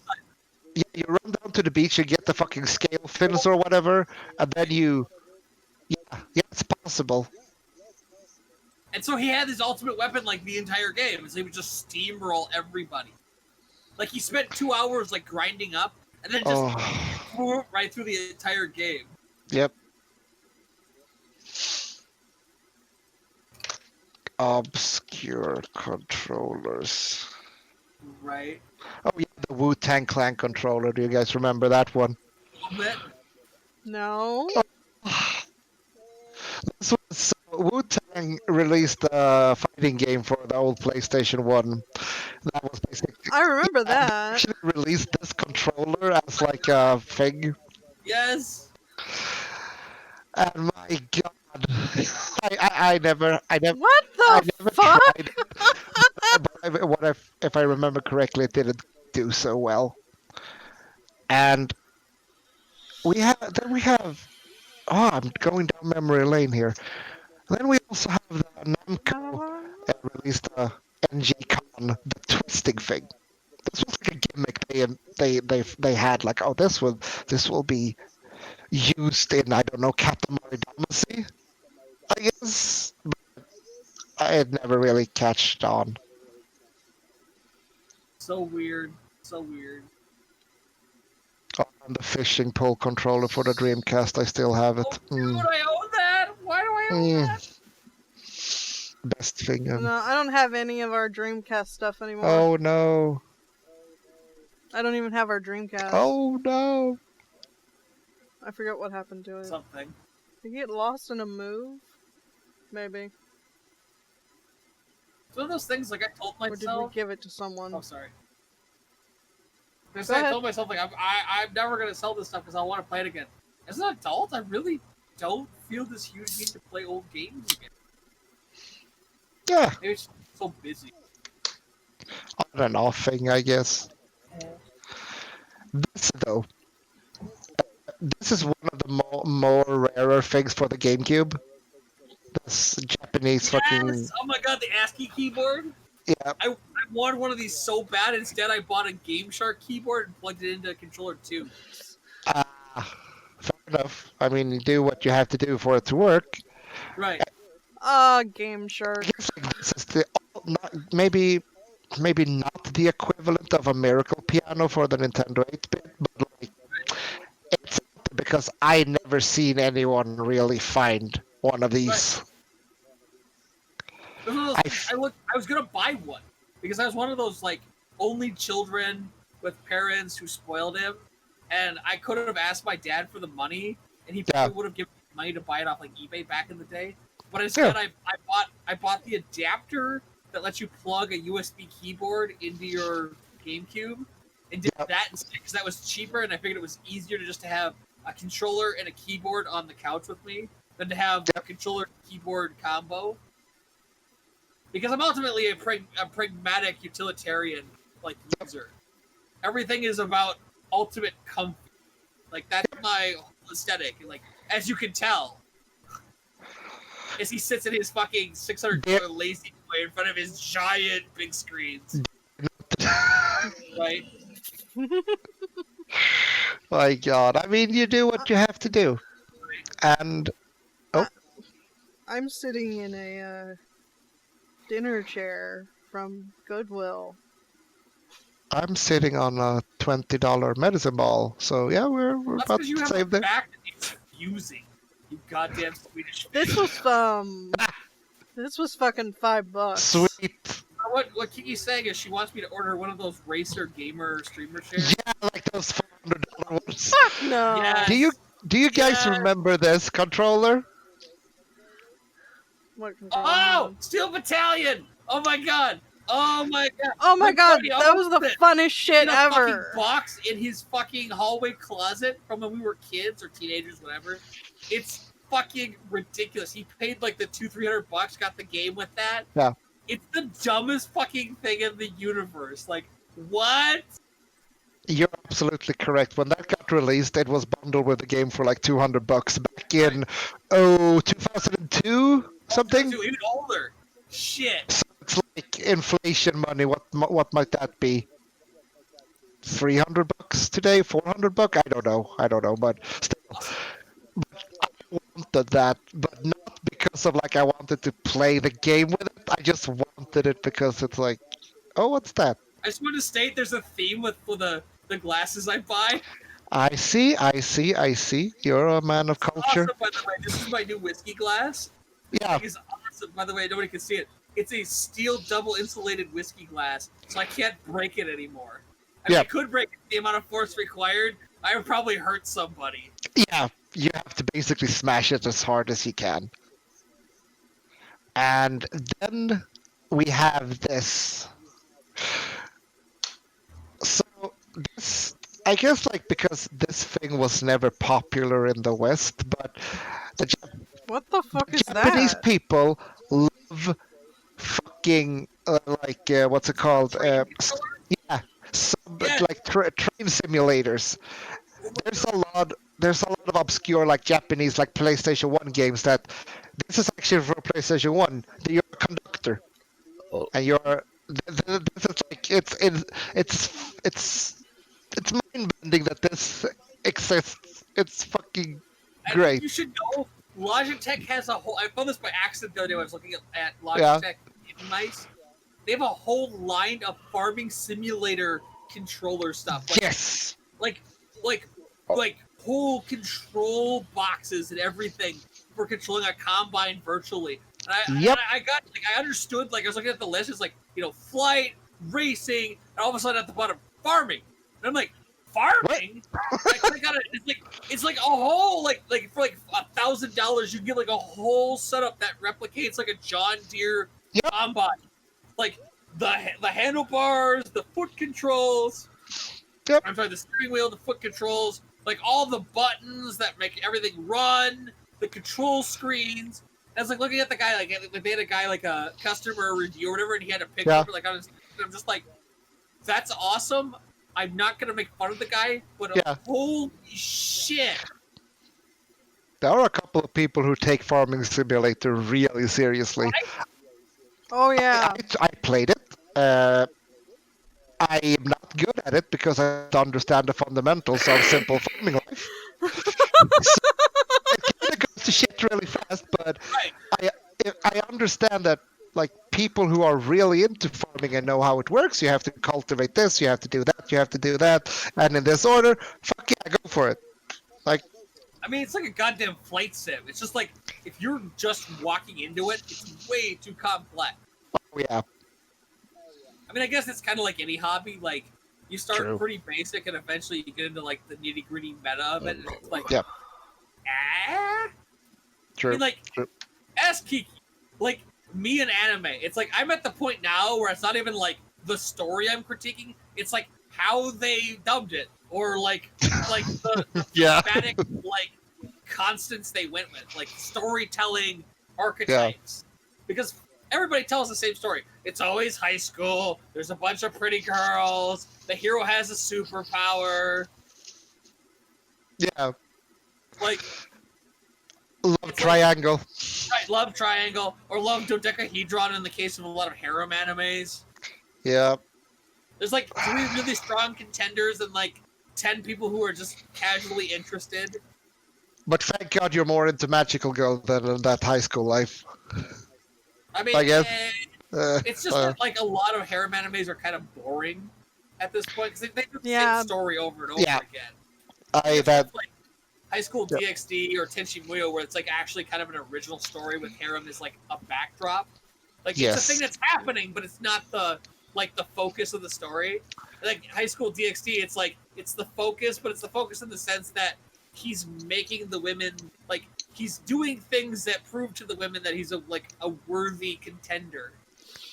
Yeah, you run down to the beach, you get the fucking scale fins or whatever, and then you. Yeah, it's possible. And so he had his ultimate weapon like the entire game, and so he would just steamroll everybody. Like he spent 2 hours like grinding up, and then just flew right through the entire game. Yep. Obscure controllers. Right. Oh yeah, the Wu-Tang Clan controller. Do you guys remember that one? A little bit. No. This was Wu-Tang released a fighting game for the old PlayStation 1. That was basically. I remember They that. actually released this controller as like a thing. Yes. And my god, I never. What I the never fuck? tried. But if I remember correctly, it didn't do so well. And then we have. Oh, I'm going down memory lane here. Then we also have the Namco released a NG Con, the twisting thing. This was like a gimmick they had, like, oh, this will be used in, I don't know, Katamari Damacy, I guess. But I had never really catched on. So weird. So weird. Oh, and the fishing pole controller for the Dreamcast, I still have it. Oh, dude, I own that. Why do I own that? Best thing. No, I don't have any of our Dreamcast stuff anymore. Oh no. I don't even have our Dreamcast. Oh no. I forget what happened to it. Something. Did you get lost in a move? Maybe. It's one of those things. Like I told Or did we myself. give it to someone? Oh, sorry. Because Go I ahead. told myself like I'm never gonna sell this stuff because I want to play it again. As an adult, I really don't feel this huge need to play old games again. Yeah, Maybe it's so busy. on and off thing, I guess. This though, this is one of the more rarer things for the GameCube. This Japanese fucking Yes! Oh my god, the ASCII keyboard. yeah. I wanted one of these so bad. Instead, I bought a Game Shark keyboard and plugged it into a controller too. Fair enough. I mean, you do what you have to do for it to work. Right. Game Shark. I guess like this is the maybe not the equivalent of a Miracle Piano for the Nintendo 8-bit, but like it's the big because I never seen anyone really find one of these. It was one of those things, I was gonna buy one because I was one of those like only children with parents who spoiled him, and I could have asked my dad for the money, and he probably would have given me money to buy it off like eBay back in the day. But instead, I bought the adapter that lets you plug a USB keyboard into your GameCube, and did that instead because that was cheaper, and I figured it was easier to just to have a controller and a keyboard on the couch with me than to have a controller keyboard combo. Because I'm ultimately a pragmatic utilitarian like user. Everything is about ultimate comfort. Like that's my aesthetic. Like as you can tell, as he sits in his fucking $600 lazy boy in front of his giant big screens. Right? My God, I mean, you do what you have to do, and I'm sitting in a dinner chair from Goodwill. I'm sitting on a $20 medicine ball. So yeah, we're about to save there. Back that it's fusing. You goddamn Swedish. This was fucking $5. Sweet. What Kiki's saying is she wants me to order one of those racer gamer streamer chairs. Yeah, like those $400 ones. Fuck no. Yes. Do you guys remember this controller? What controller? Oh, Steel Battalion! Oh my god! Oh my god! Oh my god! buddy That was the funnest shit in a ever. fucking box in his fucking hallway closet from when we were kids or teenagers, whatever. It's fucking ridiculous. He paid like the $200-300, got the game with that. Yeah. It's the dumbest fucking thing in the universe. Like, what? You're absolutely correct. When that got released, it was bundled with the game for like $200 back in 2002 something. Even older. Shit. So it's like inflation money. What might that be? $300 today? $400? I don't know. But still, I wanted that, but not because of like I wanted to play the game with it. I just wanted it because it's like, oh, what's that? I just want to state there's a theme with the glasses I buy. I see. You're a man of culture. Awesome, by the way. This is my new whiskey glass. Yeah. It's awesome. By the way, nobody can see it. It's a steel double insulated whiskey glass, so I can't break it anymore. I mean, I could break it, the amount of force required. I would probably hurt somebody. Yeah, you have to basically smash it as hard as you can. And then we have this. So this, I guess, like because this thing was never popular in the West, but What the fuck is Japanese that? people love fucking what's it called? Like train simulators. There's a lot of obscure like Japanese like PlayStation 1 games that this is actually for PlayStation 1. You're a conductor, and you're this is like it's mind bending that this exists. It's fucking great. And you should know, Logitech has a whole. I found this by accident the other day when I was looking at Logitech mice. They have a whole line of farming simulator controller stuff. Like, yes. Like whole control boxes and everything for controlling a combine virtually. And I understood. Like I was looking at the list. It's like flight, racing, and all of a sudden at the bottom, farming. And I'm like, farming? It's like a whole like for like $1,000 you get like a whole setup that replicates like a John Deere combine. Like the handlebars, the foot controls. Yep. I'm sorry, the steering wheel, the foot controls, like all the buttons that make everything run, the control screens. I was like looking at the guy, like they had a guy like a customer review or whatever, and he had a picture of it, like I'm just like, that's awesome. I'm not gonna make fun of the guy, but holy shit. There are a couple of people who take Farming Simulator really seriously. Right? Oh yeah. I played it. I am not good at it because I don't understand the fundamentals of simple farming life. So it kind of goes to shit really fast, but I understand that like people who are really into farming and know how it works, you have to cultivate this, you have to do that, and in this order, fuck yeah, go for it. Like I mean, it's like a goddamn flight sim. It's just like, if you're just walking into it, it's way too complex. Oh, yeah. I mean, I guess it's kind of like any hobby. Like, you start True. pretty basic, and eventually you get into, like, the nitty-gritty meta of it, and it's like, Yep. ah? True. I mean, like, True. ask Kiki. Like, me and anime, it's like, I'm at the point now where it's not even, like, the story I'm critiquing, it's like, how they dubbed it, or, like the Yeah. thematic, like, constants they went with, like, storytelling archetypes. Because everybody tells the same story. It's always high school, there's a bunch of pretty girls, the hero has a superpower, Yeah. like, Love triangle. right, love triangle, or love dodecahedron in the case of a lot of harem animes. Yeah. There's like 3 really strong contenders and like 10 people who are just casually interested. But thank God you're more into magical girl than in that high school life. I mean, I guess. it's just that like a lot of harem animes are kind of boring at this point because they do the Yeah. same story over and over Yeah. again. that Like High School Yeah. DxD or Tenchi Muyo, where it's like actually kind of an original story with harem is like a backdrop. Like Yes. it's a thing that's happening, but it's not the focus of the story. Like High School DxD, it's like it's the focus, but it's the focus in the sense that he's making the women like he's doing things that prove to the women that he's a worthy contender.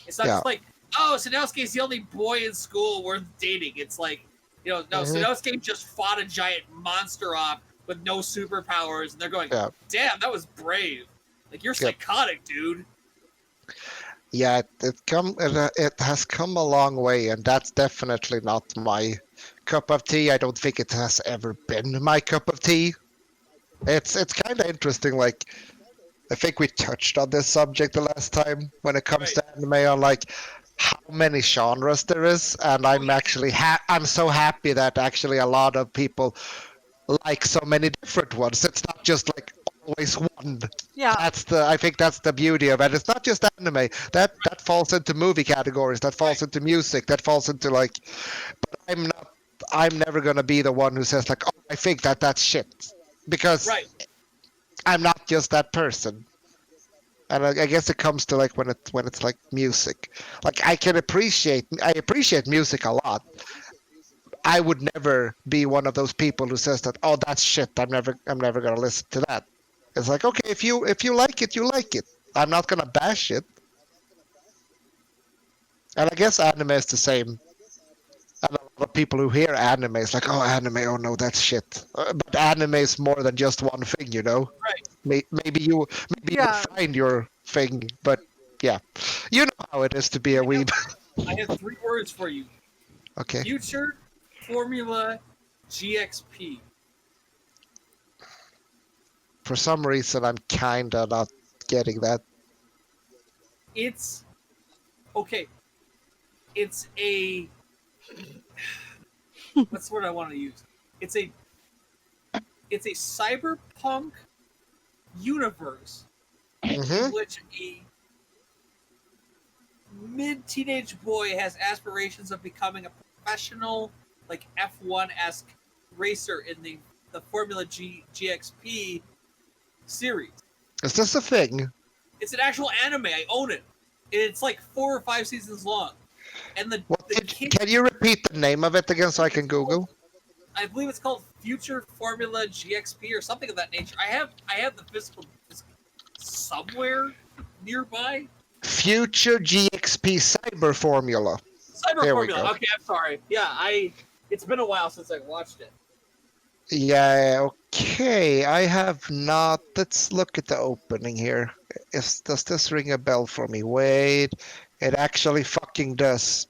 It's not Yeah. just like, oh, Sanosuke's the only boy in school worth dating. It's like, no, Mhm. Sanosuke just fought a giant monster off with no superpowers, and they're going, Yeah. damn, that was brave. Like, you're Yep. psychotic, dude. Yeah, it has come a long way, and that's definitely not my cup of tea. I don't think it has ever been my cup of tea. It's kind of interesting. Like, I think we touched on this subject the last time when it comes to anime, on like how many genres there is, and I'm actually I'm so happy that actually a lot of people like so many different ones. It's not just like always one. Yeah. I think that's the beauty of it. It's not just anime. That falls into movie categories. That falls into music. That falls into like. But I'm never gonna be the one who says like, oh, I think that's shit, because Right. I'm not just that person. And I guess it comes to like when it's like music. Like I appreciate music a lot. I would never be one of those people who says that, oh, that's shit. I'm never gonna listen to that. It's like, okay, if you like it, you like it. I'm not gonna bash it. And I guess anime is the same. And a lot of people who hear anime is like, oh, anime, oh no, that's shit. But anime is more than just one thing, you know. Right. Maybe you Yeah. find your thing, but yeah, you know how it is to be a weeb. I have 3 words for you. Okay. Future Formula GXP. For some reason, I'm kinda not getting that. It's okay. It's a what's the word I want to use? It's a cyberpunk universe in Mhm. which a mid-teenage boy has aspirations of becoming a professional, like F1-esque racer in the Formula GXP series. Is this a thing? It's an actual anime. I own it. It's like 4 or 5 seasons long. And the kid, Can you repeat the name of it again so I can Google? I believe it's called Future Formula GXP or something of that nature. I have the physical disc somewhere nearby. Future GXP Cyber Formula. Cyber There we Formula. go. Okay, I'm sorry. Yeah, it's been a while since I watched it. Yeah, okay. I have not. Let's look at the opening here. Does this ring a bell for me? Wait. It actually fucking does.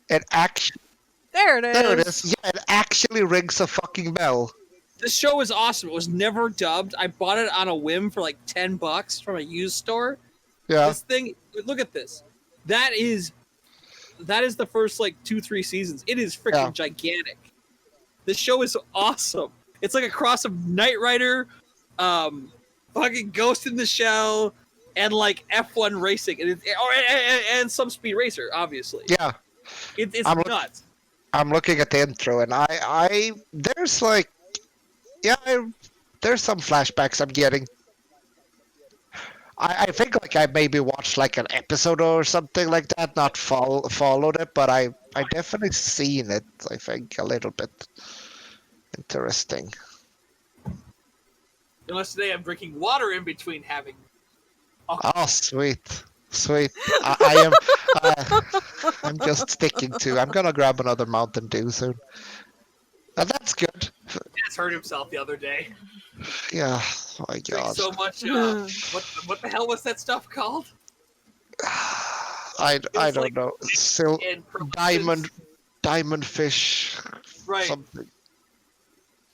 There it is. Yeah, it actually rings a fucking bell. This show is awesome. It was never dubbed. I bought it on a whim for like $10 from a used store. Yeah. This thing, look at this. That is the first like 2-3 seasons. It is freaking gigantic. This show is awesome. It's like a cross of Knight Rider, fucking Ghost in the Shell, and like F1 racing, and some Speed Racer, obviously. Yeah. It's nuts. I'm looking at the intro, and I there's like, Yeah, there's some flashbacks I'm getting. I think like I maybe watched like an episode or something like that, not followed it, but I definitely seen it. I think a little bit interesting. Unless today I'm drinking water in between having. Oh, sweet, sweet. I am. I'm just sticking to. I'm gonna grab another Mountain Dew soon. That's good. Has hurt himself the other day. Yeah. Oh my Drank God. so much. What the hell was that stuff called? I was don't like- know. And Diamond fish. Right. Something.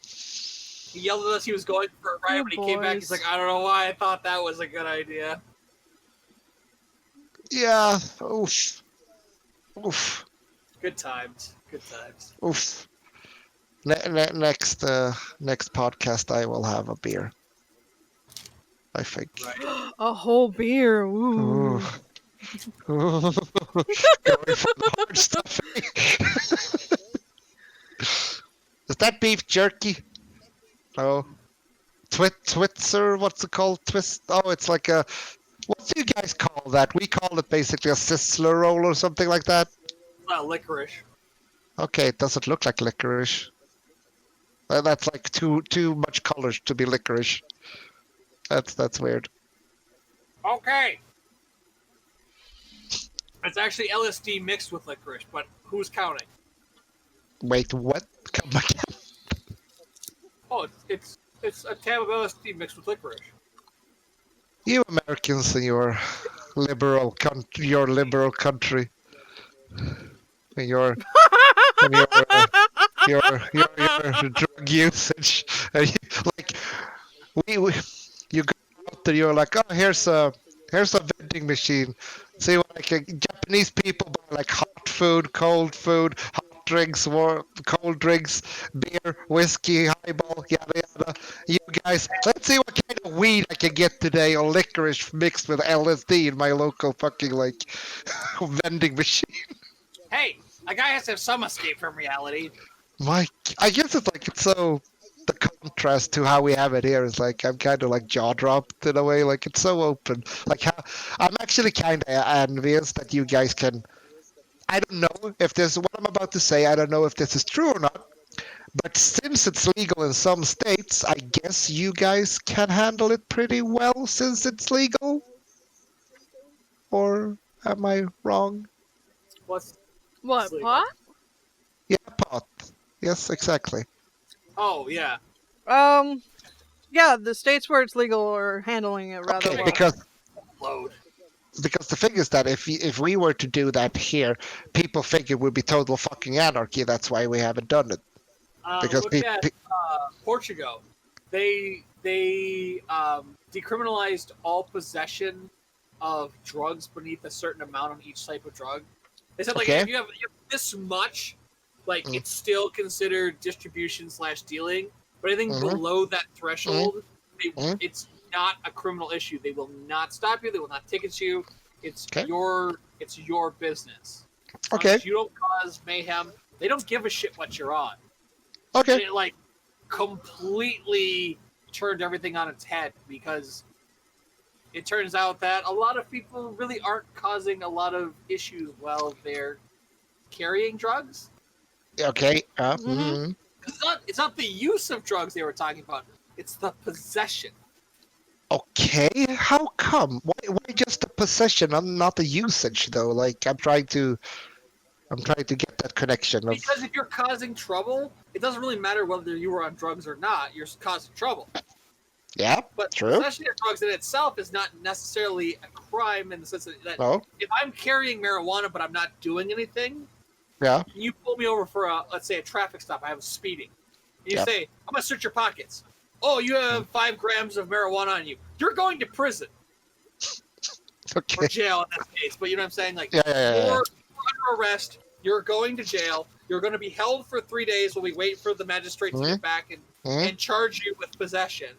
He yelled at us. He was going for a ride. Oh, When he came back, he's boys. like, I don't know why I thought that was a good idea. Yeah. Oof. Oof. Good times. Good times. Oof. Next podcast, I will have a beer. I think. Right. A whole beer. Ooh. Ooh. Going for the hard stuff. Is that beef jerky? No. Twitzer? What's it called? Twist? Oh, it's like a. What do you guys call that? We call it basically a sizzler roll or something like that. Licorice. Okay, it doesn't look like licorice. That's like too much colors to be licorice. That's weird. Okay. It's actually LSD mixed with licorice, but who's counting? Wait, what? Come again? Oh, it's a tab of LSD mixed with licorice. You Americans and your liberal country, and your drug usage. And like you go out there, you're like, oh, here's a vending machine. See what I can. Japanese people buy like hot food, cold food, hot drinks, cold drinks, beer, whiskey, highball, yada yada. You guys, let's see what kind of weed I can get today, or licorice mixed with LSD in my local fucking like vending machine. Hey, a guy has to have some escape from reality. I guess it's so. The contrast to how we have it here is like I'm kind of like jaw dropped in a way. Like it's so open. Like how I'm actually kind of envious that you guys can. I don't know if this what I'm about to say. I don't know if this is true or not. But since it's legal in some states, I guess you guys can handle it pretty well since it's legal. Or am I wrong? What's What, Sleep. pot? Yeah, pot. Yes, exactly. Oh yeah. Yeah, the states where it's legal are handling it rather Okay, well. because Load. the thing is that if we were to do that here, people think it would be total fucking anarchy. That's why we haven't done it. Because Look at Portugal. They decriminalized all possession of drugs beneath a certain amount on each type of drug. They said like Okay. if you have this much, like it's still considered distribution/dealing. But anything below that threshold, it's not a criminal issue. They will not stop you. They will not ticket you. It's Okay. your business. As long Okay. as you don't cause mayhem. They don't give a shit what you're on. Okay. And it like completely turned everything on its head because it turns out that a lot of people really aren't causing a lot of issues while they're carrying drugs. Okay. Mhm. It's not the use of drugs they were talking about. It's the possession. Okay. How come? Why just the possession and not the usage though? Like I'm trying to get that connection of. Because if you're causing trouble, it doesn't really matter whether you were on drugs or not. You're causing trouble. Yeah. But True. possession of drugs in itself is not necessarily a crime in the sense that No. if I'm carrying marijuana but I'm not doing anything, Yeah. you pull me over for let's say a traffic stop. I was speeding. And you Yep. say, I'm gonna search your pockets. Oh, you have 5 grams of marijuana on you. You're going to prison Okay. or jail in this case. But you know what I'm saying? Like Yeah. you're under arrest. You're going to jail. You're going to be held for 3 days while we wait for the magistrate to get back and charge you with possession.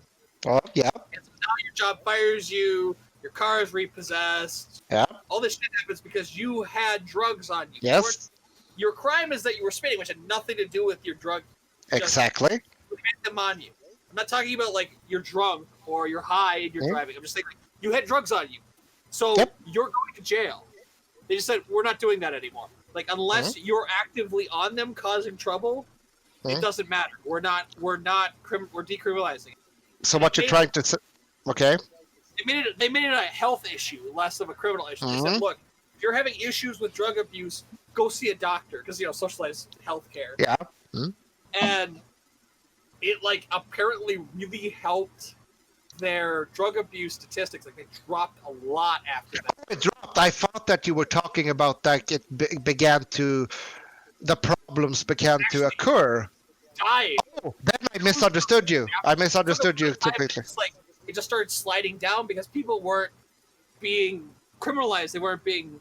Oh, yeah. And so now your job fires you. Your car is repossessed. Yeah. All this shit happens because you had drugs on you. Yes. Your crime is that you were speeding, which had nothing to do with your drug. Exactly. You had them on you. I'm not talking about like you're drunk or you're high and you're Mhm. driving. I'm just saying like, you had drugs on you, so Yep. you're going to jail. They just said we're not doing that anymore. Like unless you're actively on them causing trouble, it Mhm. doesn't matter. We're decriminalizing it. So And what you're trying to say? Okay. They made it a health issue, less of a criminal issue. They said, Mhm. look, if you're having issues with drug abuse, go see a doctor because socialized healthcare. Yeah. Mhm. And it like apparently really helped their drug abuse statistics. Like they dropped a lot after that. It dropped. I thought that you were talking about that the problems began to Actually, occur. Died. Oh, then I misunderstood you. I misunderstood you completely. It's like it just started sliding down because people weren't being criminalized. They weren't being,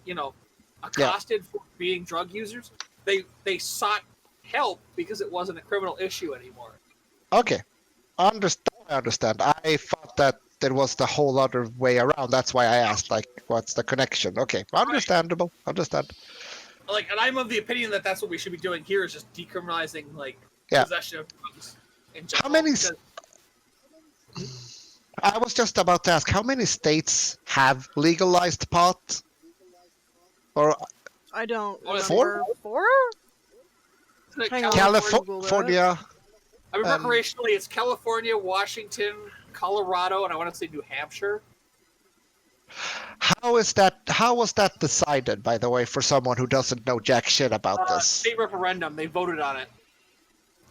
accosted for being drug users. They sought help because it wasn't a criminal issue anymore. Okay. I understand. I thought that there was the whole other way around. That's why I asked, like, what's the connection? Okay. Understandable. Understand. Like, and I'm of the opinion that that's what we should be doing here is just decriminalizing like Yeah. possession of drugs in general. How many because- I was just about to ask, how many states have legalized pot? Or I don't What is it? remember. Four? isn't it Hang on. California? I mean, recreationally, it's California, Washington, Colorado, and I want to say New Hampshire. How was that decided, by the way, for someone who doesn't know jack shit about this? State referendum. They voted on it.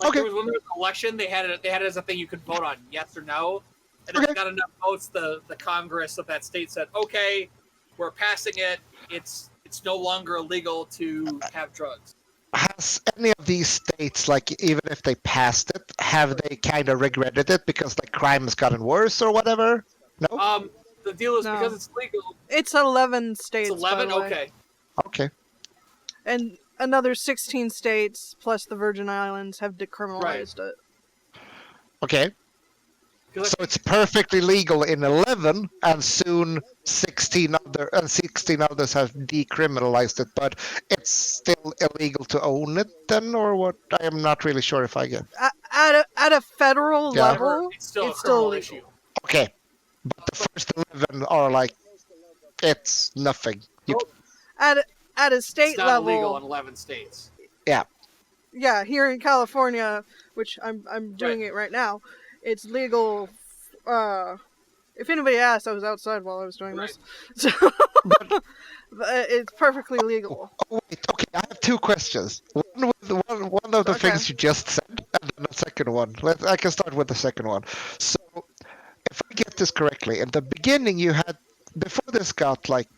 Like Okay. when there was an election, they had it as a thing you could vote on, yes or no. And if Okay. it got enough votes, the Congress of that state said, "Okay, we're passing it. It's no longer illegal to have drugs." Has any of these states, like, even if they passed it, have they kind of regretted it because the crime has gotten worse or whatever? No? The deal is No. because it's legal. It's 11 states. It's by 11. the way. Okay. Okay. And another 16 states plus the Virgin Islands have decriminalized it. Okay. 'Cause So it's perfectly legal in 11, and soon 16 others have decriminalized it, but it's still illegal to own it then, or what? I am not really sure if I get. At a federal Yeah. level, it's still a it's still criminal illegal. issue. Okay. But the first 11 are like, it's nothing. At a state It's not level, illegal in 11 states. yeah, here in California, which I'm doing it right now, it's legal. If anybody asked, I was outside while I was doing this, so but it's perfectly legal. Oh, wait, okay, I have two questions. One of the Okay. things you just said, and then the second one. I can start with the second one. So, if I get this correctly, in the beginning you had, before this got like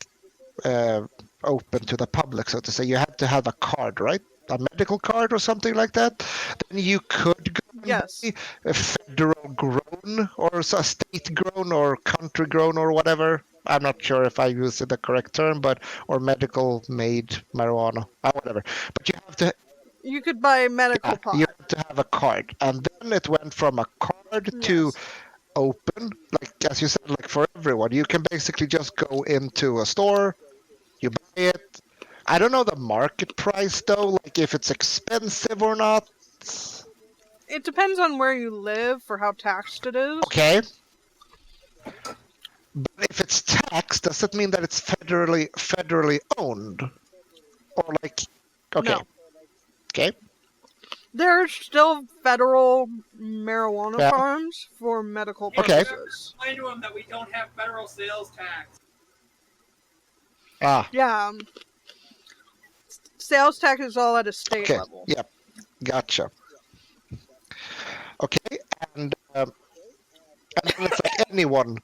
open to the public, so to say, you had to have a card, right? A medical card or something like that. Then you could go and Yes. buy a federal grown or a state grown or country grown or whatever. I'm not sure if I used the correct term, but or medical made marijuana, whatever. But you have to You could buy medical pot. you have to have a card, and then it went from a card to Yes. open, like as you said, like for everyone. You can basically just go into a store, you buy it. I don't know the market price though, like if it's expensive or not. It depends on where you live for how taxed it is. Okay. But if it's taxed, does it mean that it's federally owned? Or like, okay. No. Okay. There are still federal marijuana Yeah. farms for medical Okay. purposes. Explain to them that we don't have federal sales tax. Ah, Yeah. Sales tax is all at a state okay. level. Yep. Gotcha. Okay, and then it's like anyone,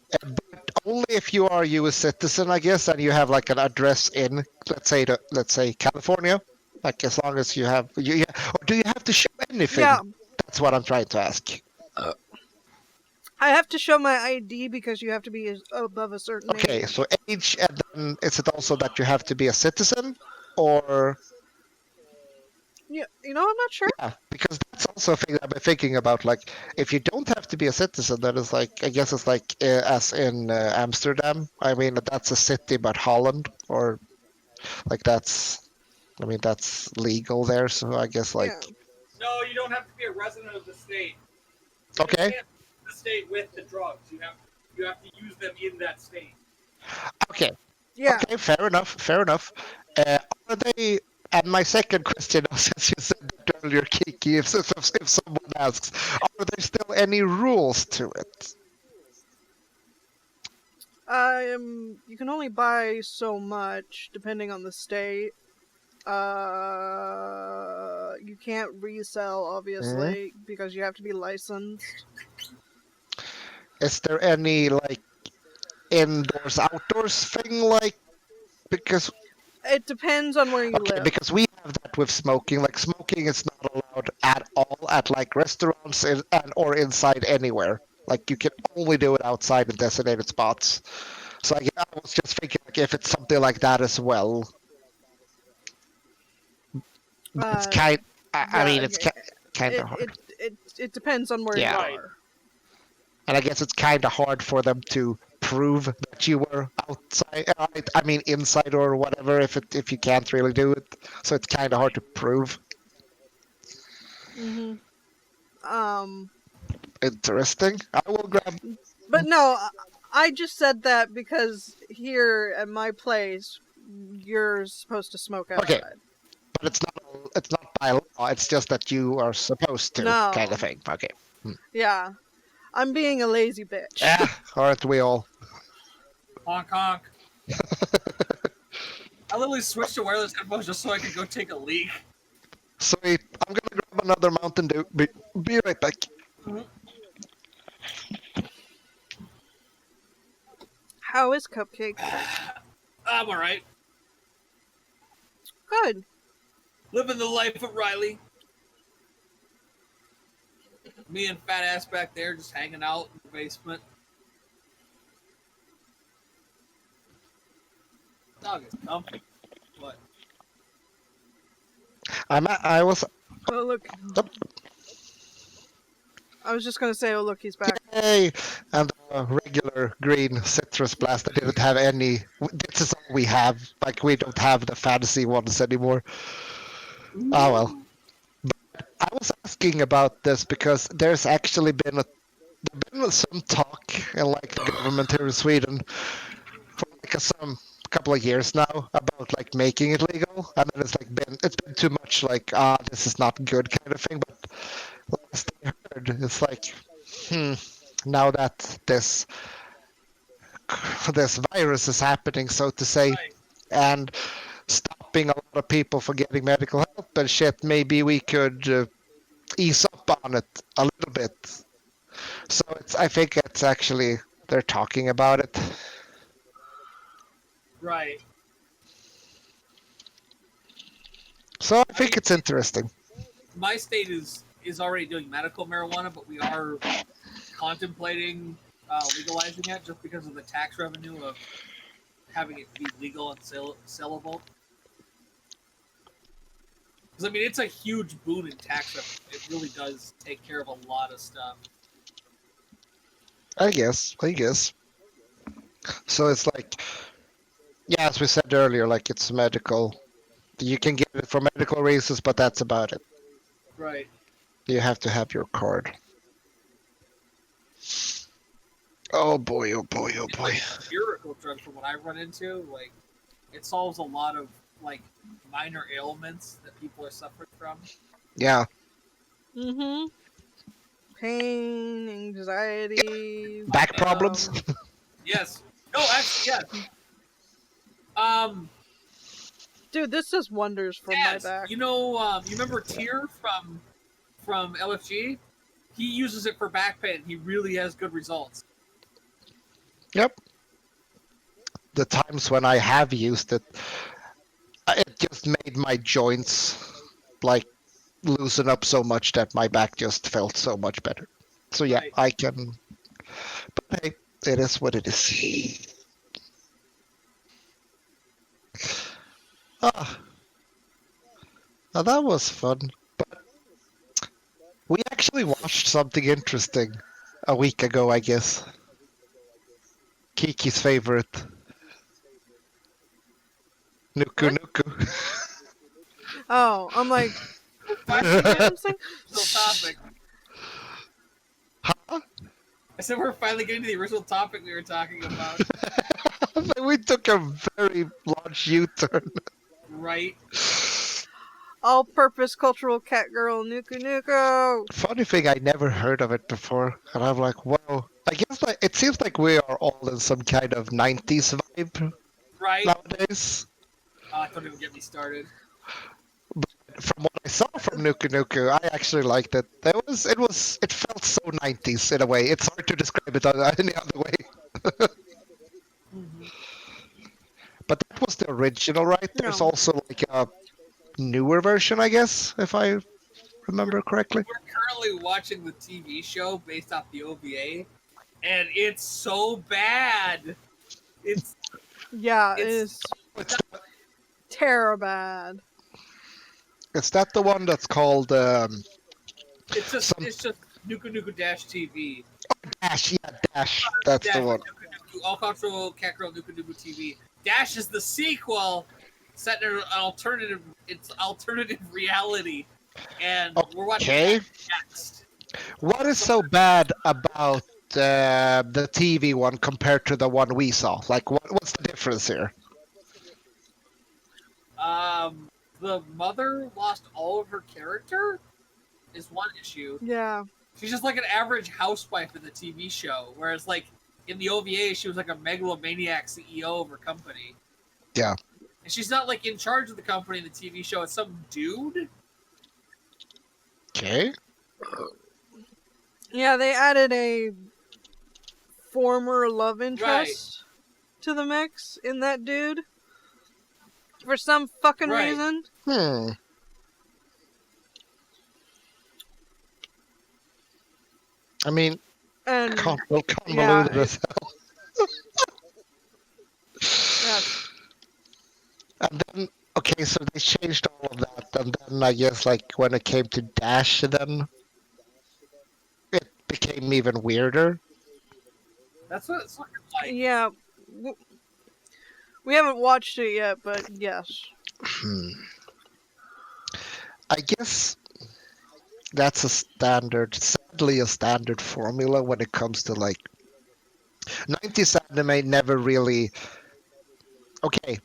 but only if you are a U.S. citizen, I guess, and you have like an address in, let's say California. Like as long as you have, or do you have to show anything? Yeah. That's what I'm trying to ask. I have to show my ID because you have to be above a certain Okay, age. so age, and then is it also that you have to be a citizen, or? Yeah, I'm not sure. Yeah, because that's also a thing I've been thinking about. Like, if you don't have to be a citizen, then it's like, I guess it's like as in Amsterdam. I mean, that's a city, but Holland, or like that's legal there. So I guess like, Yeah. No, you don't have to be a resident of the state. Okay. You can't use the state with the drugs. You have to use them in that state. Okay. Yeah. Okay. Fair enough. Fair enough. Are they? And my second question, since you said that earlier, Kiki, if someone asks, are there still any rules to it? You can only buy so much depending on the state. You can't resell, obviously, because you have to be licensed. Is there any like indoors outdoors thing like because It depends on where you okay live. because we have that with smoking, like smoking is not allowed at all at like restaurants or inside anywhere, like you can only do it outside in designated spots. So like, I was just thinking like if it's something like that as well, but it's Uh, I mean yeah, it's kind of hard. it depends on where Yeah. you are. And I guess it's kind of hard for them to prove that you were outside. I mean, inside or whatever. If you can't really do it, so it's kind of hard to prove. Mhm. Interesting. I will grab. But no, I just said that because here at my place, you're supposed to smoke outside. Okay. But it's not. It's not by law. It's just that you are supposed to, No. kind of thing. Okay. Yeah. I'm being a lazy bitch. Yeah. Aren't we all? Honk honk. I literally switched to wireless headphones just so I could go take a leak. Sweet. I'm gonna grab another Mountain Dew. Be right back. How is Cupcake? I'm alright. Good. Living the life of Riley. Me and fat ass back there just hanging out in the basement. Dog is comfy. What? I was. Oh, look. Yep. I was just gonna say, oh, look, he's back. Yay! And the regular green citrus blast that didn't have any. This is all we have. Like, we don't have the fancy ones anymore. Oh well. But I was asking about this because there's actually been some talk in like the government here in Sweden for like some couple of years now about like making it legal, and then it's been too much like this is not good kind of thing. But last I heard, it's like now that this virus is happening, so to say, Right. and stopping a lot of people from getting medical help and shit, maybe we could ease up on it a little bit. So I think it's actually they're talking about it. Right. So I think it's interesting. My state is already doing medical marijuana, but we are contemplating legalizing it just because of the tax revenue of having it be legal and sellable. Because I mean, it's a huge boon in tax revenue. It really does take care of a lot of stuff. I guess. So it's like, yeah, as we said earlier, like it's medical. You can get it for medical reasons, but that's about it. Right. You have to have your card. Oh boy, oh boy, oh boy. Like, miracle drug from what I run into, like it solves a lot of like minor ailments that people are suffering from. Yeah. Mm-hmm. Pain, anxiety, Back problems? Yes. No, actually, yes. Dude, this does wonders for my Tazz, back. you know, you remember Tyr from LFG? He uses it for back pain. He really has good results. Yep. The times when I have used it, it just made my joints like loosen up so much that my back just felt so much better. So yeah, Right. I can. But hey, it is what it is. Ah, now that was fun. But we actually watched something interesting a week ago, I guess. Kiki's favorite. Nuku What? Nuku. Oh, I'm like, what's the damn thing? Still topic. said we're finally getting to the original topic we were talking about. We took a very large U-turn. Right? All-purpose cultural cat girl, Nuku Nuku. Funny thing, I never heard of it before, and I'm like, whoa. I guess like it seems like we are all in some kind of 90s vibe Right? nowadays. Don't even get me started. From what I saw from Nuku Nuku, I actually liked it. It felt so 90s in a way. It's hard to describe it any other way. Mm-hmm. But that was the original, right? There's No. also like a newer version, I guess, if I remember correctly. We're currently watching the TV show based off the OVA, and it's so bad. It's Yeah, it It's- is It's, terrible. is that the one that's called just Some- it's just Nuku Nuku Dash TV. Dash? Yeah, Dash. That's Dash the one. Nuku Nuku, all cultural cat girl Nuku Nuku TV. Dash is the sequel set in an alternative. It's alternative reality, and we're watching Okay. that next. What is so bad about the TV one compared to the one we saw? Like, what's the difference here? The mother lost all of her character is one issue. Yeah. She's just like an average housewife in the TV show, whereas like in the OVA she was like a megalomaniac CEO of her company. Yeah. And she's not like in charge of the company in the TV show. It's some dude. Okay. Yeah, they added a former love interest to the mix in that dude. For some fucking Right. reason. I mean, And convoluted as hell. yes. And then, okay, so they changed all of that, and then I guess, like, when it came to Dash, then it became even weirder. That's what it's looking like. Yeah. We haven't watched it yet, but yes. I guess that's sadly a standard formula when it comes to, like, 90s anime never really... Okay,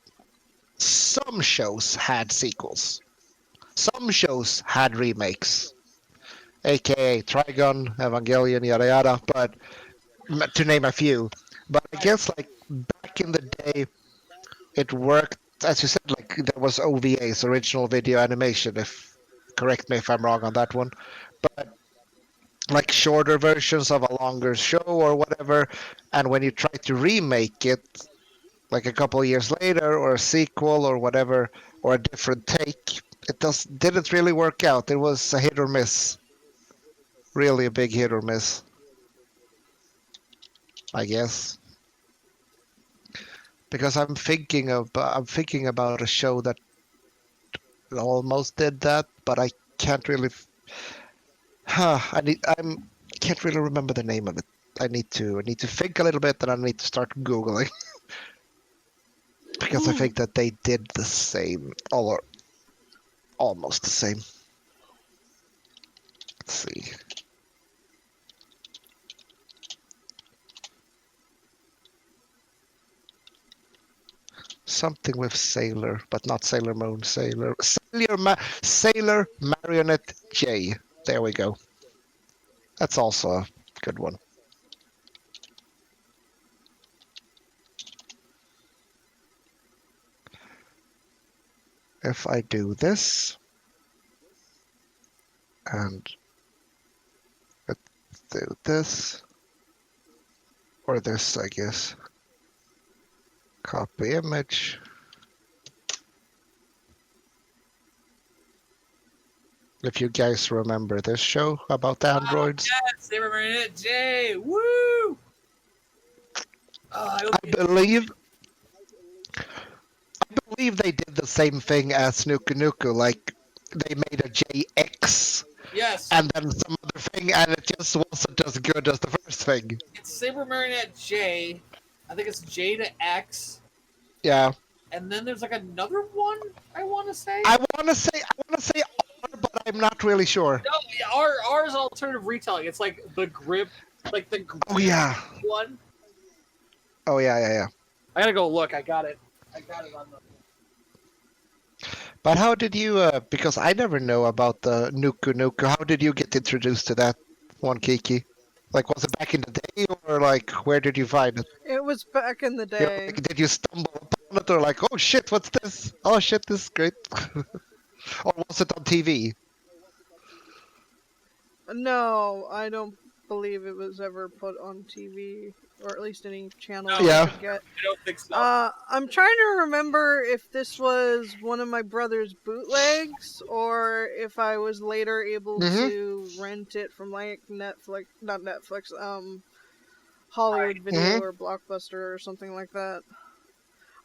some shows had sequels. Some shows had remakes. AKA Trigun, Evangelion, yada yada, but to name a few. But I guess, like, back in the day, it worked, as you said, like, there was OVAs, original video animation, correct me if I'm wrong on that one. But, like, shorter versions of a longer show or whatever, and when you try to remake it, like a couple of years later, or a sequel or whatever, or a different take, it didn't really work out. It was a hit or miss. Really a big hit or miss, I guess. Because I'm thinking about a show that almost did that, but I can't really. Can't really remember the name of it. I need to think a little bit, and I need to start googling. Because I think that they did the same, or almost the same. Let's see. Something with Sailor, but not Sailor Moon. Sailor Marionette J. There we go. That's also a good one. If I do this, and let's do this, or this, I guess. Copy image. If you guys remember this show about androids. Yes, they remember it. Jay, woo! I believe they did the same thing as Nuku Nuku, like they made a JX Yes. and then some other thing, and it just wasn't as good as the first thing. It's Saber Marionette J. I think it's J to X. Yeah. And then there's like another one, I want to say. I want to say R, but I'm not really sure. No, yeah, R is alternative retelling. It's like the grip Like the Oh yeah. one. Oh yeah. I gotta go look. I got it on the. But how did you? Because I never know about the Nuku Nuku. How did you get introduced to that one, Kiki? Like, was it back in the day, or like, where did you find it? It was back in the day. Like, did you stumble upon it, or like, oh shit, what's this? Oh shit, this is great. Or was it on TV? No, I don't believe it was ever put on TV, or at least any channel No. I Yeah. could get. I don't think so. I'm trying to remember if this was one of my brother's bootlegs, or if I was later able to rent it from like Netflix, not Netflix, Hollywood Video or Blockbuster or something like that.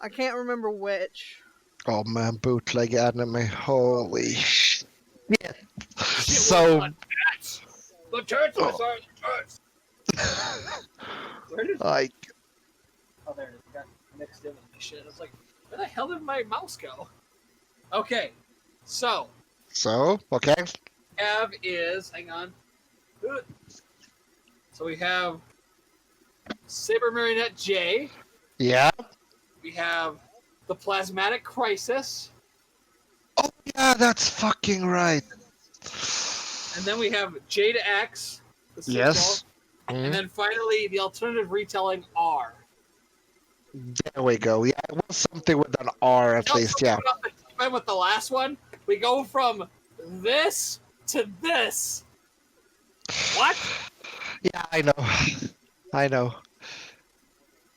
I can't remember which. Oh man, bootleg anime. Holy shit. Shit, So, what cats? The turtles are the turtles. Where did? like, Oh, there it is. I got mixed in with my shit. I was like, where the hell did my mouse go? Okay, so okay. have is hang on. Good. So we have Saber Marionette J. Yeah. We have the Plasmatic Crisis, Oh yeah, that's fucking right. and then we have J to X. The sequel, Yes. and then finally the alternative retelling R. There we go. Yeah, it was something with an R at No, least. so Yeah. we went off the deep end with the last one. We go from this to this. What? Yeah, I know.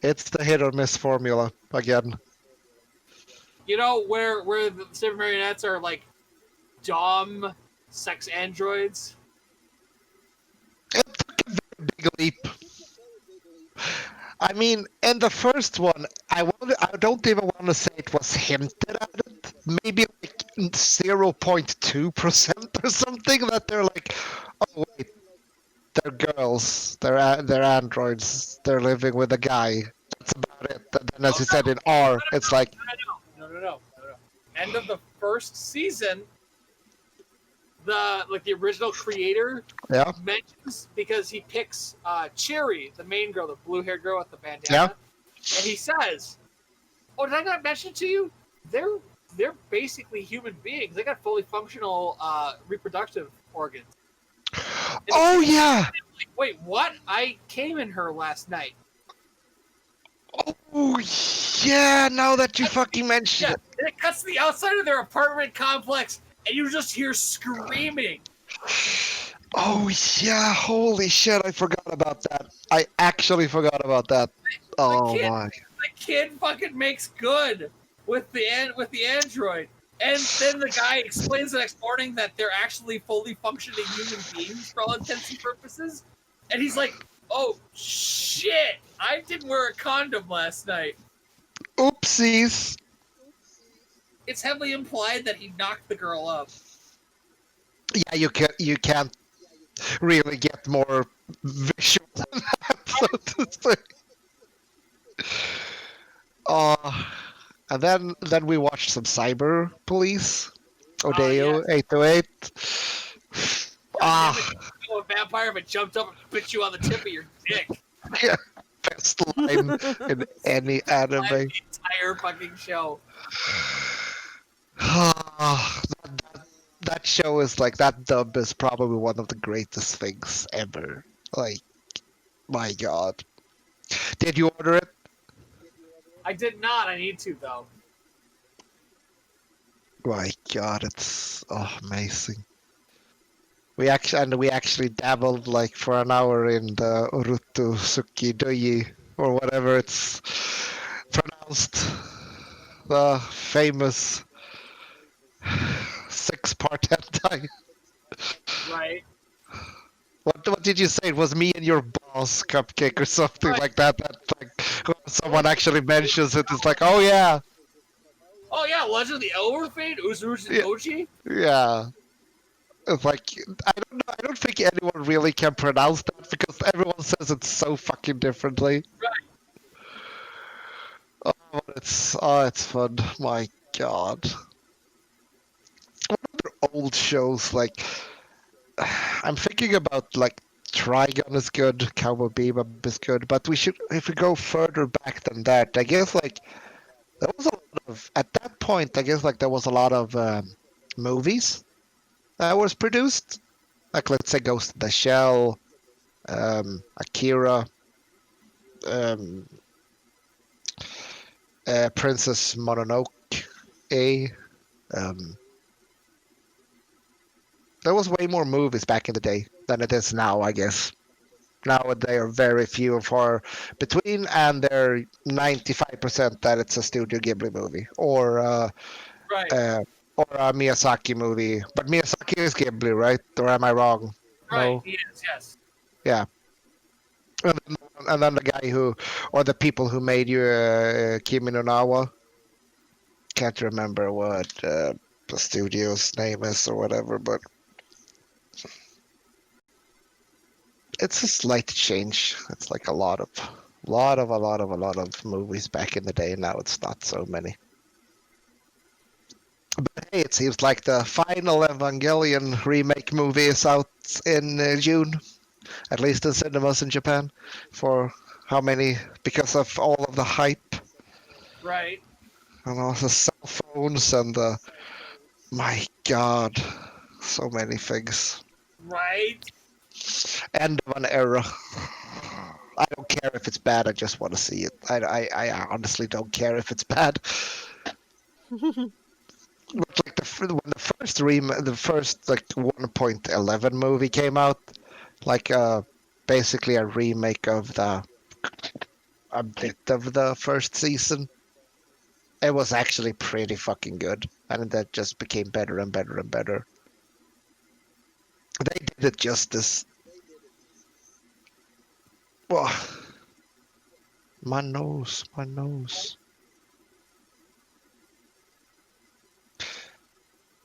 It's the hit or miss formula again. You know where the Saber Marionettes are like dumb sex androids? It took a very big leap. I mean, in the first one, I don't even want to say it was hinted at it. Maybe like 0.2% or something that they're like, oh wait, they're girls, they're androids, they're living with a guy. That's about it. And then, as you said in R, it's like, No. End of the first season, the original creator yeah, mentions because he picks Cherry, the main girl, the blue-haired girl with the bandana, Yeah. and he says, "Oh, did I not mention to you? They're basically human beings. They got fully functional reproductive organs." And oh yeah, like, wait, what? I came in her last night. oh yeah. Now that you fucking mention Yeah, it. and it cuts to the outside of their apartment complex, and you just hear screaming. Oh yeah, holy shit, I forgot about that. I actually forgot about that. Oh kid- my. The kid fucking makes good with the android, and then the guy explains the next morning that they're actually fully functioning human beings for all intents and purposes, and he's like, "Oh shit! I didn't wear a condom last night." Oopsies. It's heavily implied that he knocked the girl up. Yeah, you can't really get more visual than that, so to say. And then we watched some Cyber Police. Odeo 808. Ah, A vampire if it jumped up and bit you on the tip of your dick. yeah, best line in any anime. The entire fucking show. That show is like, that dub is probably one of the greatest things ever. Like, my god. Did you order it? I did not. I need to though. My god, it's amazing. We actually dabbled like for an hour in the Urutu Suki Doi, or whatever it's pronounced. The famous 6-part hentai. Right. What did you say? It was me and your boss, Cupcake, or something Right. like that. That like someone actually mentions it. It's like, oh yeah, Oh yeah, Legend of the Elverfade, Uzurushi Yeah. Oji. yeah. It's like, I don't know. I don't think anyone really can pronounce that because everyone says it so fucking differently. Right. It's fun. My god. What other old shows like? I'm thinking about like Trigun is good. Cowboy Bebop is good. But if we go further back than that, I guess like there was a lot of at that point. I guess like there was a lot of movies that was produced. Like let's say Ghost in the Shell, Akira, um, Princess Mononoke. Um, there was way more movies back in the day than it is now, I guess. Now they are very few and far between, and they're 95% that it's a Studio Ghibli movie Right. or a Miyazaki movie. But Miyazaki is Ghibli, right? Or am I wrong? Right. No. He is. Yes. Yeah. And then the guy or the people who made you Kimi no Nawa. Can't remember what the studio's name is or whatever, but it's a slight change. It's like a lot of movies back in the day. Now it's not so many. But hey, it seems like the final Evangelion remake movie is out in June, at least in cinemas in Japan. For how many? Because of all of the hype Right. and all the cell phones and the my God, so many things. Right. End of an era. I don't care if it's bad. I just want to see it. I honestly don't care if it's bad. But like when the first like 1.11 movie came out, like basically a remake of a bit of the first season. It was actually pretty fucking good, and that just became better and better and better. They did it justice. Well, my nose.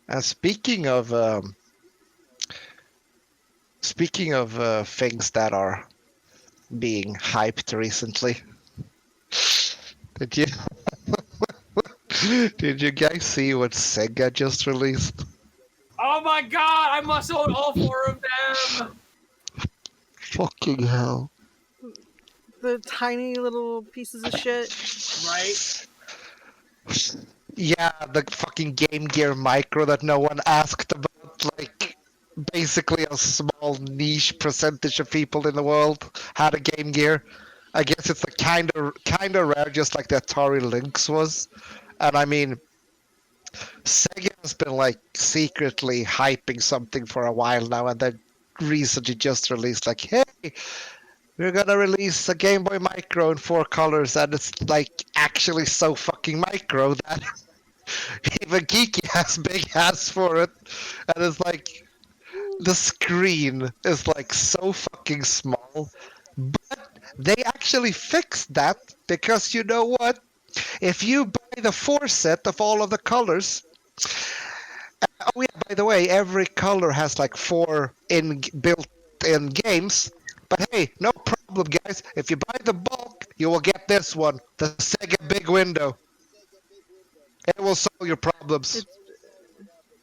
And speaking of things that are being hyped recently, did you did you guys see what Sega just released? Oh my God! I must own all four of them. Fucking hell! The tiny little pieces of shit. Right. Yeah, the fucking Game Gear Micro that no one asked about. Like, basically a small niche percentage of people in the world had a Game Gear. I guess it's like kind of rare, just like the Atari Lynx was. And I mean, Sega has been like secretly hyping something for a while now, and then recently just released like, hey, we're gonna release a Game Boy Micro in 4 colors, and it's like actually so fucking micro that even Kiki has big ass for it, and it's like the screen is like so fucking small, but they actually fixed that because you know what? If you buy the 4 set of all of the colors, oh yeah, by the way, every color has like 4 built-in games. But hey, no problem, guys. If you buy the bulk, you will get this one, the Sega Big Window. It will solve your problems.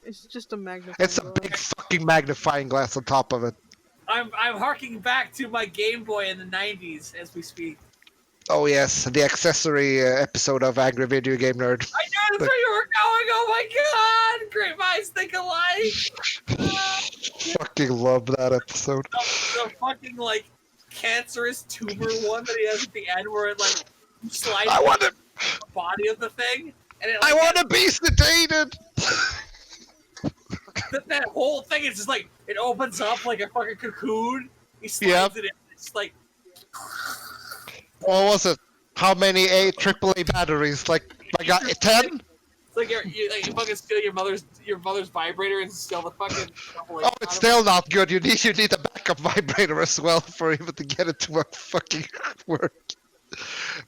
It's just a magnifying It's a glass. big fucking magnifying glass on top of it. I'm harking back to my Game Boy in the '90s as we speak. Oh yes, the accessory episode of Angry Video Game Nerd. I knew that's where you were going. Oh my God! Great minds think alike. Fucking love that episode. The fucking like cancerous tumor one that he has at the end, where it like slides I want to. the body of the thing, and it, I like, want to be sedated. that whole thing is just like it opens up like a fucking cocoon. He slides it in. It's like What was it? How many AAA batteries? Like 10? it's like you fucking steal your mother's vibrator and steal the fucking. Oh, it's still not good. You need a backup vibrator as well for even to get it to fucking work.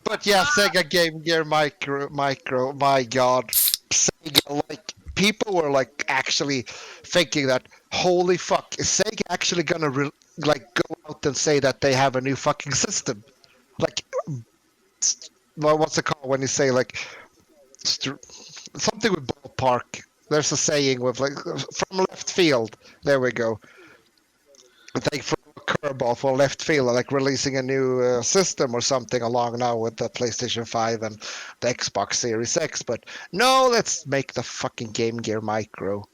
But yeah, Sega Game Gear Micro. My God, Sega. Like people were like actually thinking that, holy fuck, is Sega actually gonna go out and say that they have a new fucking system? Like, what's it called when you say like something with ballpark? There's a saying with like from left field. There we go. They throw a curveball for left field, like releasing a new system or something along now with the PlayStation 5 and the Xbox Series X. But no, let's make the fucking Game Gear Micro.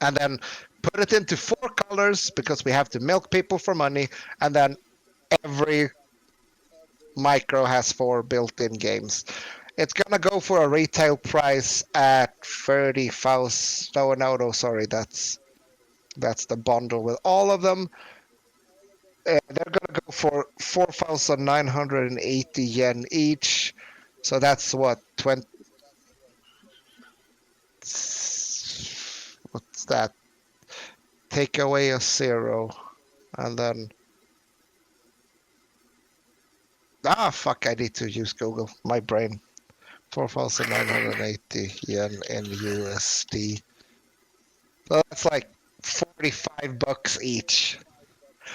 And then put it into 4 colors because we have to milk people for money. And then every Micro has 4 built-in games. It's gonna go for a retail price at 30,000. No, sorry, that's the bundle with all of them. They're gonna go for 4,980 yen each. So that's what 20. What's that? Take away a 0, and then fuck! I need to use Google. My brain. 4,980 yen in USD. So that's like $45 each.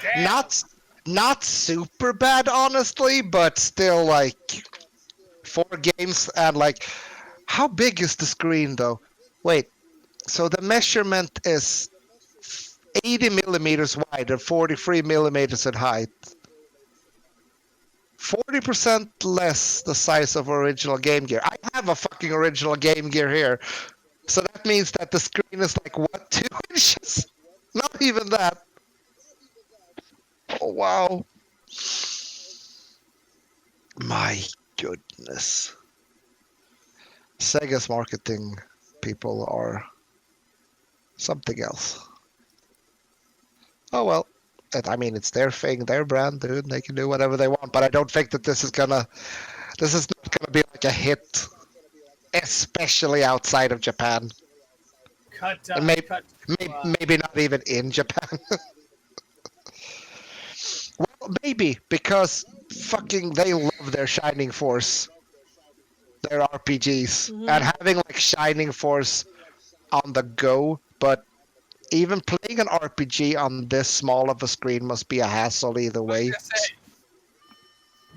Damn. Not super bad, honestly, but still like 4 games and like, how big is the screen though? Wait, so the measurement is 80 millimeters wide and 43 millimeters in height. 40% less the size of original Game Gear. I have a fucking original Game Gear here. So that means that the screen is like, what, 2 inches? Not even that. Oh, wow. My goodness. Sega's marketing people are something else. Oh, well. I mean, it's their thing, their brand, dude. They can do whatever they want, but I don't think that this is not gonna be like a hit, especially outside of Japan. And maybe not even in Japan. Well, maybe because fucking they love their Shining Force, their RPGs, and having like Shining Force on the go, but even playing an RPG on this small of a screen must be a hassle either way.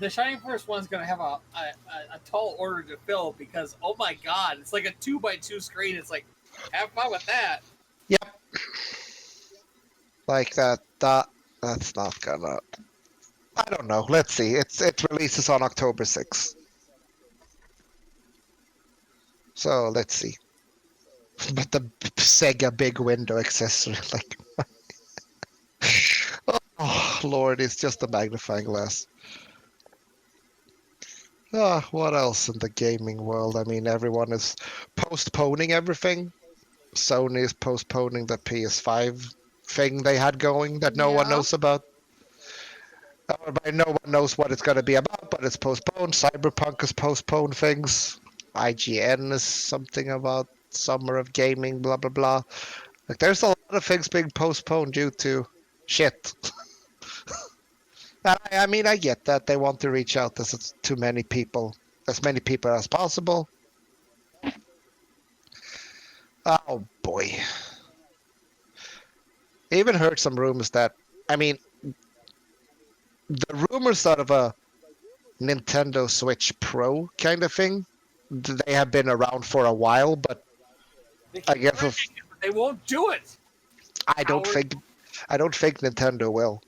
The Shining Force one's gonna have a tall order to fill because oh my god, it's like a 2x2 screen. It's like, have fun with that. Yep. Like that. That's not gonna. I don't know. Let's see. It releases on October 6th. So let's see. But the Sega big window accessory, like, oh Lord, it's just a magnifying glass. What else in the gaming world? I mean, everyone is postponing everything. Sony is postponing the PS5 thing they had going that no one knows about. Or by no one knows what it's going to be about, but it's postponed. Cyberpunk has postponed things. IGN is something about Summer of Gaming, blah blah blah. Like, there's a lot of things being postponed due to shit. I mean, I get that they want to reach out to many people as possible. Oh boy. I even heard some rumors that, I mean, the rumors out of a Nintendo Switch Pro kind of thing, they have been around for a while, but I guess they won't do it. I don't think Nintendo will,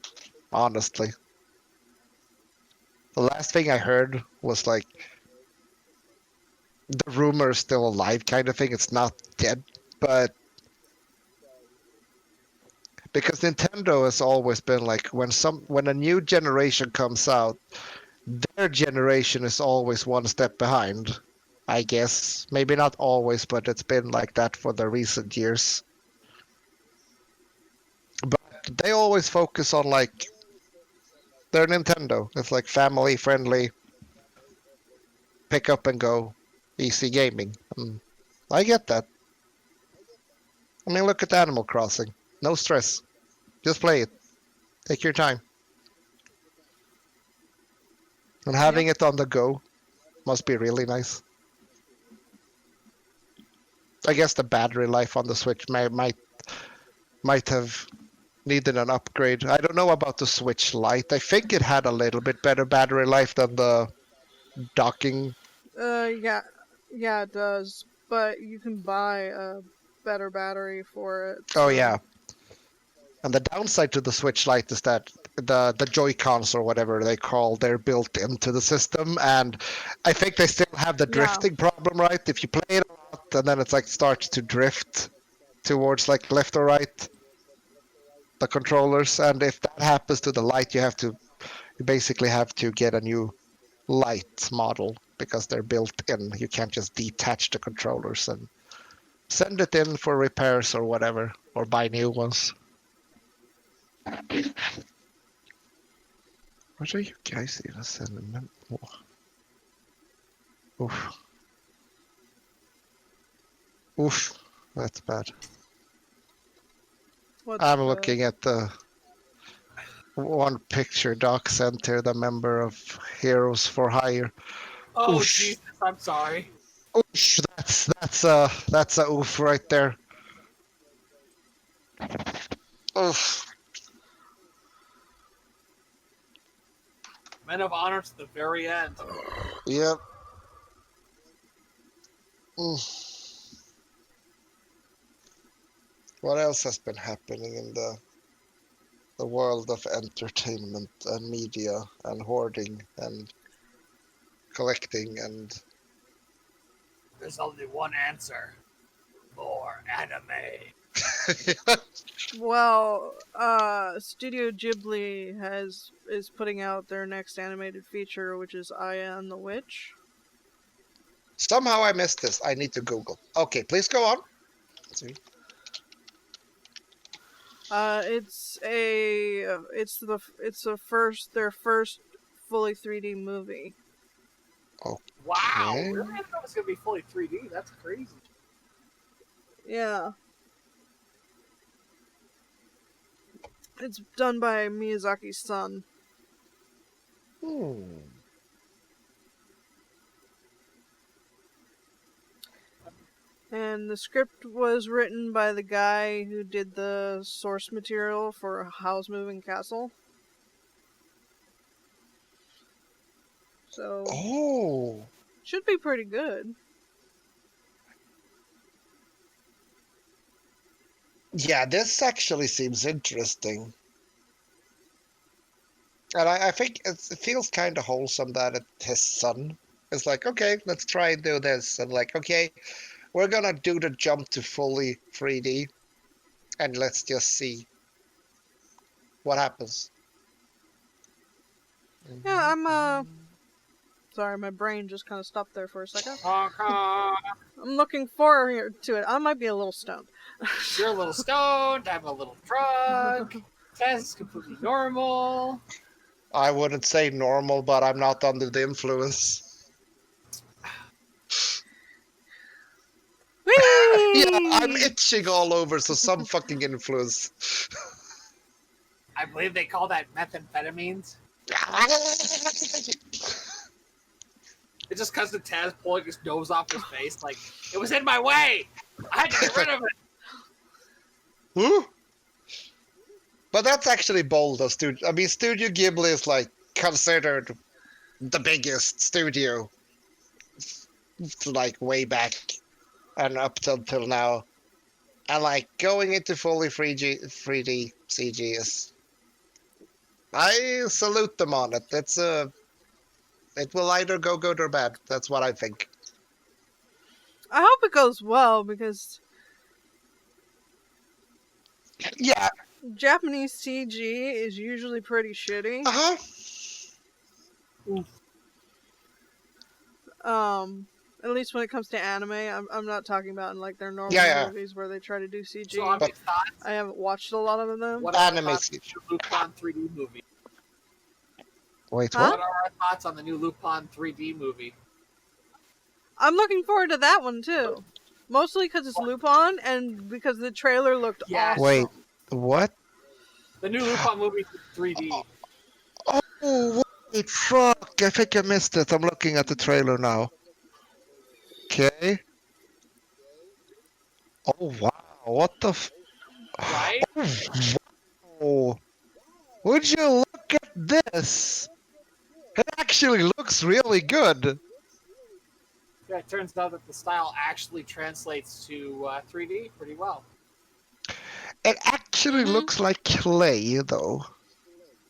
honestly. The last thing I heard was like the rumor is still alive kind of thing. It's not dead, but because Nintendo has always been like when a new generation comes out, their generation is always one step behind. I guess maybe not always, but it's been like that for the recent years. But they always focus on like their Nintendo. It's like family friendly, pick up and go, easy gaming. I get that. I mean, look at Animal Crossing. No stress. Just play it. Take your time. And having it on the go must be really nice. I guess the battery life on the Switch might have needed an upgrade. I don't know about the Switch Lite. I think it had a little bit better battery life than the docking. Yeah, it does. But you can buy a better battery for it. Oh yeah. And the downside to the Switch Lite is that the Joy-Cons or whatever they call, they're built into the system, and I think they still have the Yeah. drifting problem, right? If you play it a lot, and then it's like starts to drift towards like left or right, the controllers, and if that happens to the Lite, you basically have to get a new Lite model because they're built in. You can't just detach the controllers and send it in for repairs or whatever, or buy new ones. What are you guys even sending them? Oof. Oof. That's bad. What's I'm the- looking at the one picture Doc sent here, the member of Heroes for Hire. Oh, Oosh. Jesus, I'm sorry. Oosh, that's a oof right there. Oof. Men of honor to the very end. Yep. Mm. What else has been happening in the world of entertainment and media and hoarding and collecting and There's only one answer. More anime. Well, Studio Ghibli is putting out their next animated feature, which is Aya and the Witch. Somehow I missed this. I need to Google. Okay, please go on. Let's see. It's their first fully 3D movie. Wow, Okay. really? I didn't know it was gonna be fully 3D. That's crazy. Yeah. It's done by Miyazaki's son. Hmm. And the script was written by the guy who did the source material for Howl's Moving Castle. So, Oh. should be pretty good. Yeah, this actually seems interesting. And I think it feels kind of wholesome that his son is like, okay, let's try and do this. And like, okay, we're going to do the jump to fully 3D and let's just see what happens. Yeah, I'm sorry, my brain just kind of stopped there for a second. Honk, honk. I'm looking forward to it. I might be a little stoned. You're a little stoned. I'm a little drunk. Tazz is completely normal. I wouldn't say normal, but I'm not under the influence. Whee! Yeah, I'm itching all over, so some fucking influence. I believe they call that methamphetamines. It's just because the Tazz pulling his nose off his face. Like, it was in my way. I had to get rid of it. Woo? But that's actually bold, though. I mean, Studio Ghibli is like considered the biggest studio, like way back and up till now, and like going into fully 3D CG is. I salute them on it. It will either go good or bad. That's what I think. I hope it goes well because Yeah. Japanese CG is usually pretty shitty. Uh huh. At least when it comes to anime, I'm not talking about in like their normal Yeah. movies where they try to do CG. So, on But- thoughts, I haven't watched a lot of them. what are our Anime thoughts CG. on the Lupin 3D movie? Wait, Huh? What are our thoughts on the new Lupin 3D movie? I'm looking forward to that one too. Mostly because it's Lupin and because the trailer looked Yes. awesome. Wait, what? The new Lupin movie is 3D. Oh, wait, fuck. I think I missed it. I'm looking at the trailer now. Okay. Oh, wow. What the Right? Oh, would you look at this? It actually looks really good. Yeah, it turns out that the style actually translates to 3D pretty well. It actually Mhm. looks like clay, though.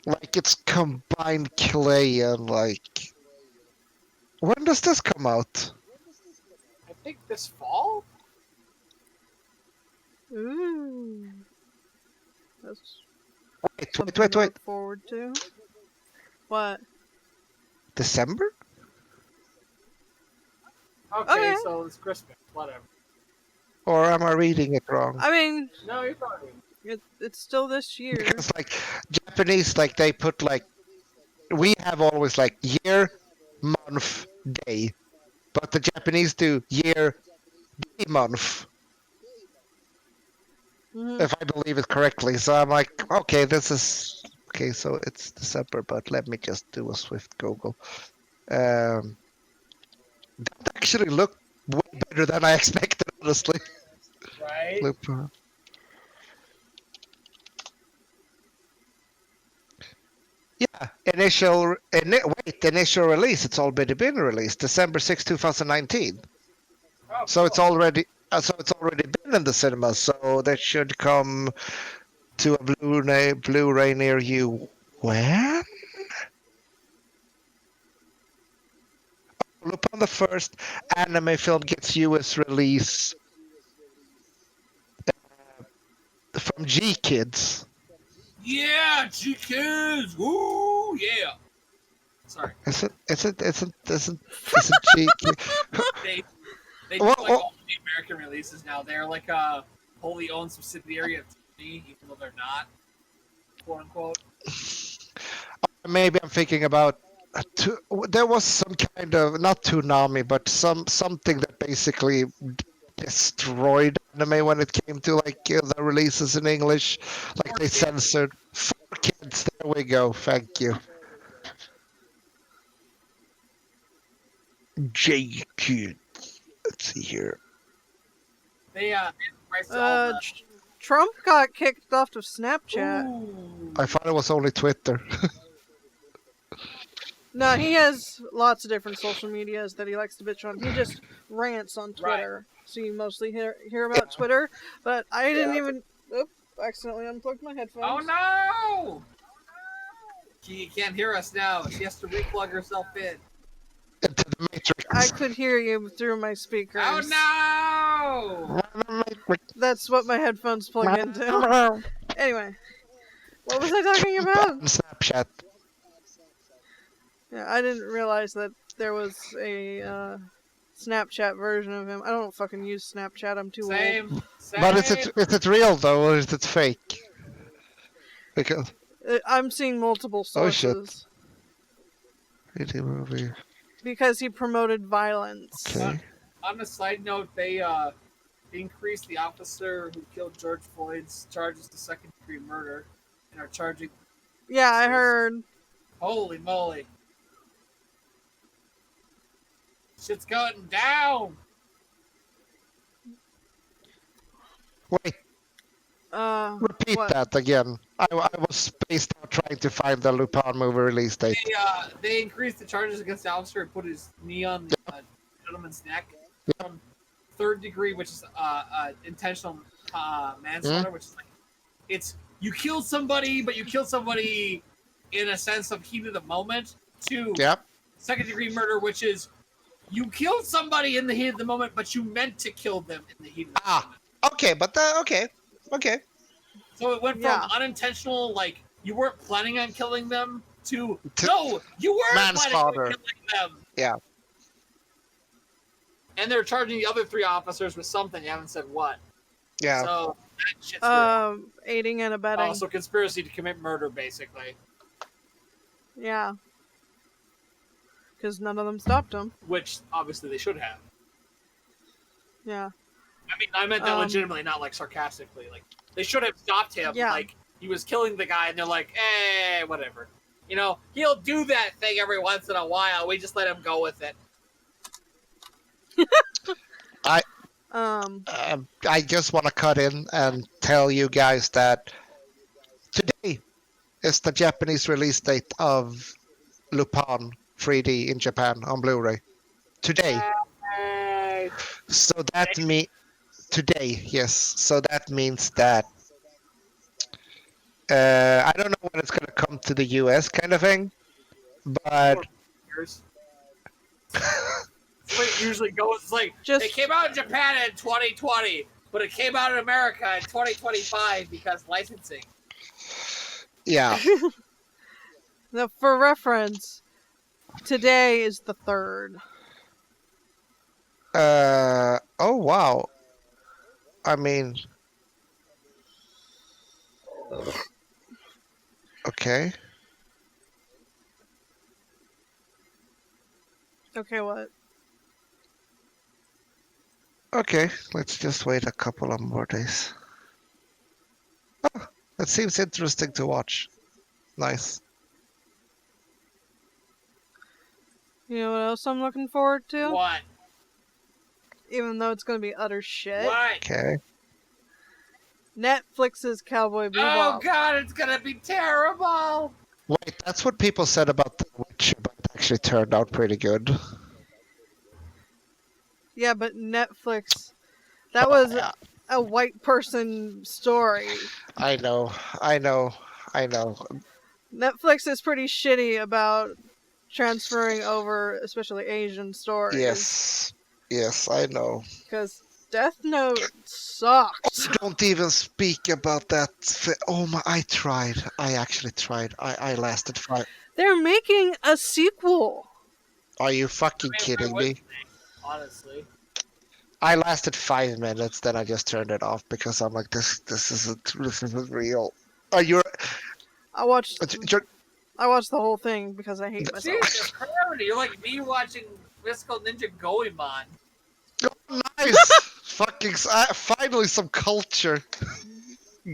Like it's combined clay and like. When does this come out? I think this fall. Ooh. That's Wait, something wait, to wait. look forward to. What? December? Okay, yeah. so it's Christmas. Whatever. Or am I reading it wrong? I mean, No, you're probably. it's still this year. Because like Japanese, like they put like we have always like year, month, day, but the Japanese do year, day, month. Mhm. If I believe it correctly. So I'm like, okay, this is okay. So it's December, but let me just do a swift Google. That actually looked way better than I expected, honestly. Right? Lupin. Yeah, initial release. It's already been released, December 6, 2019. Oh, So it's cool. already been in the cinema. So that should come to a Blu-ray near you. When? Lupin the First anime film gets US release from G Kids. Yeah, G-Kids! Woo! Yeah! Sorry. Isn't G Kids? They do Well, like well, all the American releases now. They're like a wholly owned subsidiary of Disney, even though they're not, quote unquote. maybe I'm thinking about there was some kind of not tsunami, but something that basically destroyed anime when it came to like the releases in English. Like they censored 4Kids. There we go. Thank you. J Kids. Let's see here. They priced all the. Trump got kicked off of Snapchat. Ooh. I thought it was only Twitter. No, he has lots of different social medias that he likes to bitch on. He just rants on Twitter. So you mostly hear about Twitter. But I didn't even... Oop, accidentally unplugged my headphones. Oh no! She can't hear us now. She has to replug herself in. Into the Matrix. I could hear you through my speakers. Oh no! That's what my headphones plug into. Anyway, what was I talking about? Snapchat. Yeah, I didn't realize that there was a Snapchat version of him. I don't fucking use Snapchat. I'm too old. Same. But is it real though, or is it fake? Because I'm seeing multiple Oh, shit. sources. Really movie. Because he promoted violence. Okay. On a side note, they increased the officer who killed George Floyd's charges to second-degree murder and are charging. Yeah, I heard. Holy moly! Shit's going down. Wait, repeat what? that again. I was spaced out trying to find the Lupin movie release date. They increased the charges against the officer and put his knee on the gentleman's neck from third degree, which is intentional manslaughter, which is like you killed somebody, but you killed somebody in a sense of heat of the moment. To Yep. second degree murder, which is you killed somebody in the heat of the moment, but you meant to kill them in the heat of the moment. Okay, but okay. So it went from unintentional, like you weren't planning on killing them, to no, you were planning on killing them. Yeah. And they're charging the other 3 officers with something. They haven't said what. Yeah. So that shit's real. Aiding and abetting. Also, conspiracy to commit murder, basically. Yeah. Because none of them stopped him. Which obviously they should have. Yeah. I mean, I meant that legitimately, not like sarcastically. Like they should have stopped him. Yeah. Like he was killing the guy, and they're like, whatever. You know, he'll do that thing every once in a while. We just let him go with it. I just want to cut in and tell you guys that today is the Japanese release date of Lupin 3D in Japan on Blu-ray. Today. So that means today, yes. So that means that I don't know when it's gonna come to the US, kind of thing. But Years. That's the way it usually goes. It's like Just- it came out in Japan in 2020, but it came out in America in 2025 because licensing. yeah, Now, for reference, today is the 3rd. oh wow. I mean, okay. Okay, what? Okay, let's just wait a couple of more days. Oh, that seems interesting to watch. Nice. You know what else I'm looking forward to? What? Even though it's gonna be utter shit. What? Okay. Netflix's Cowboy Bebop. Oh god, it's gonna be terrible. Wait, that's what people said about The Witcher, but it actually turned out pretty good. Yeah, but Netflix. That was a white person story. I know. Netflix is pretty shitty about transferring over, especially Asian stories. Yes, I know. Because Death Note sucks. Don't even speak about that. Oh my, I tried. I actually tried. I lasted 5. They're making a sequel. Are you fucking kidding me? Honestly. I lasted 5 minutes, then I just turned it off because I'm like, this isn't real. Are you? I watched the whole thing because I hate myself. Jesus Christ, you're like me watching Mystical Ninja Goemon. Oh, nice. Fucking finally some culture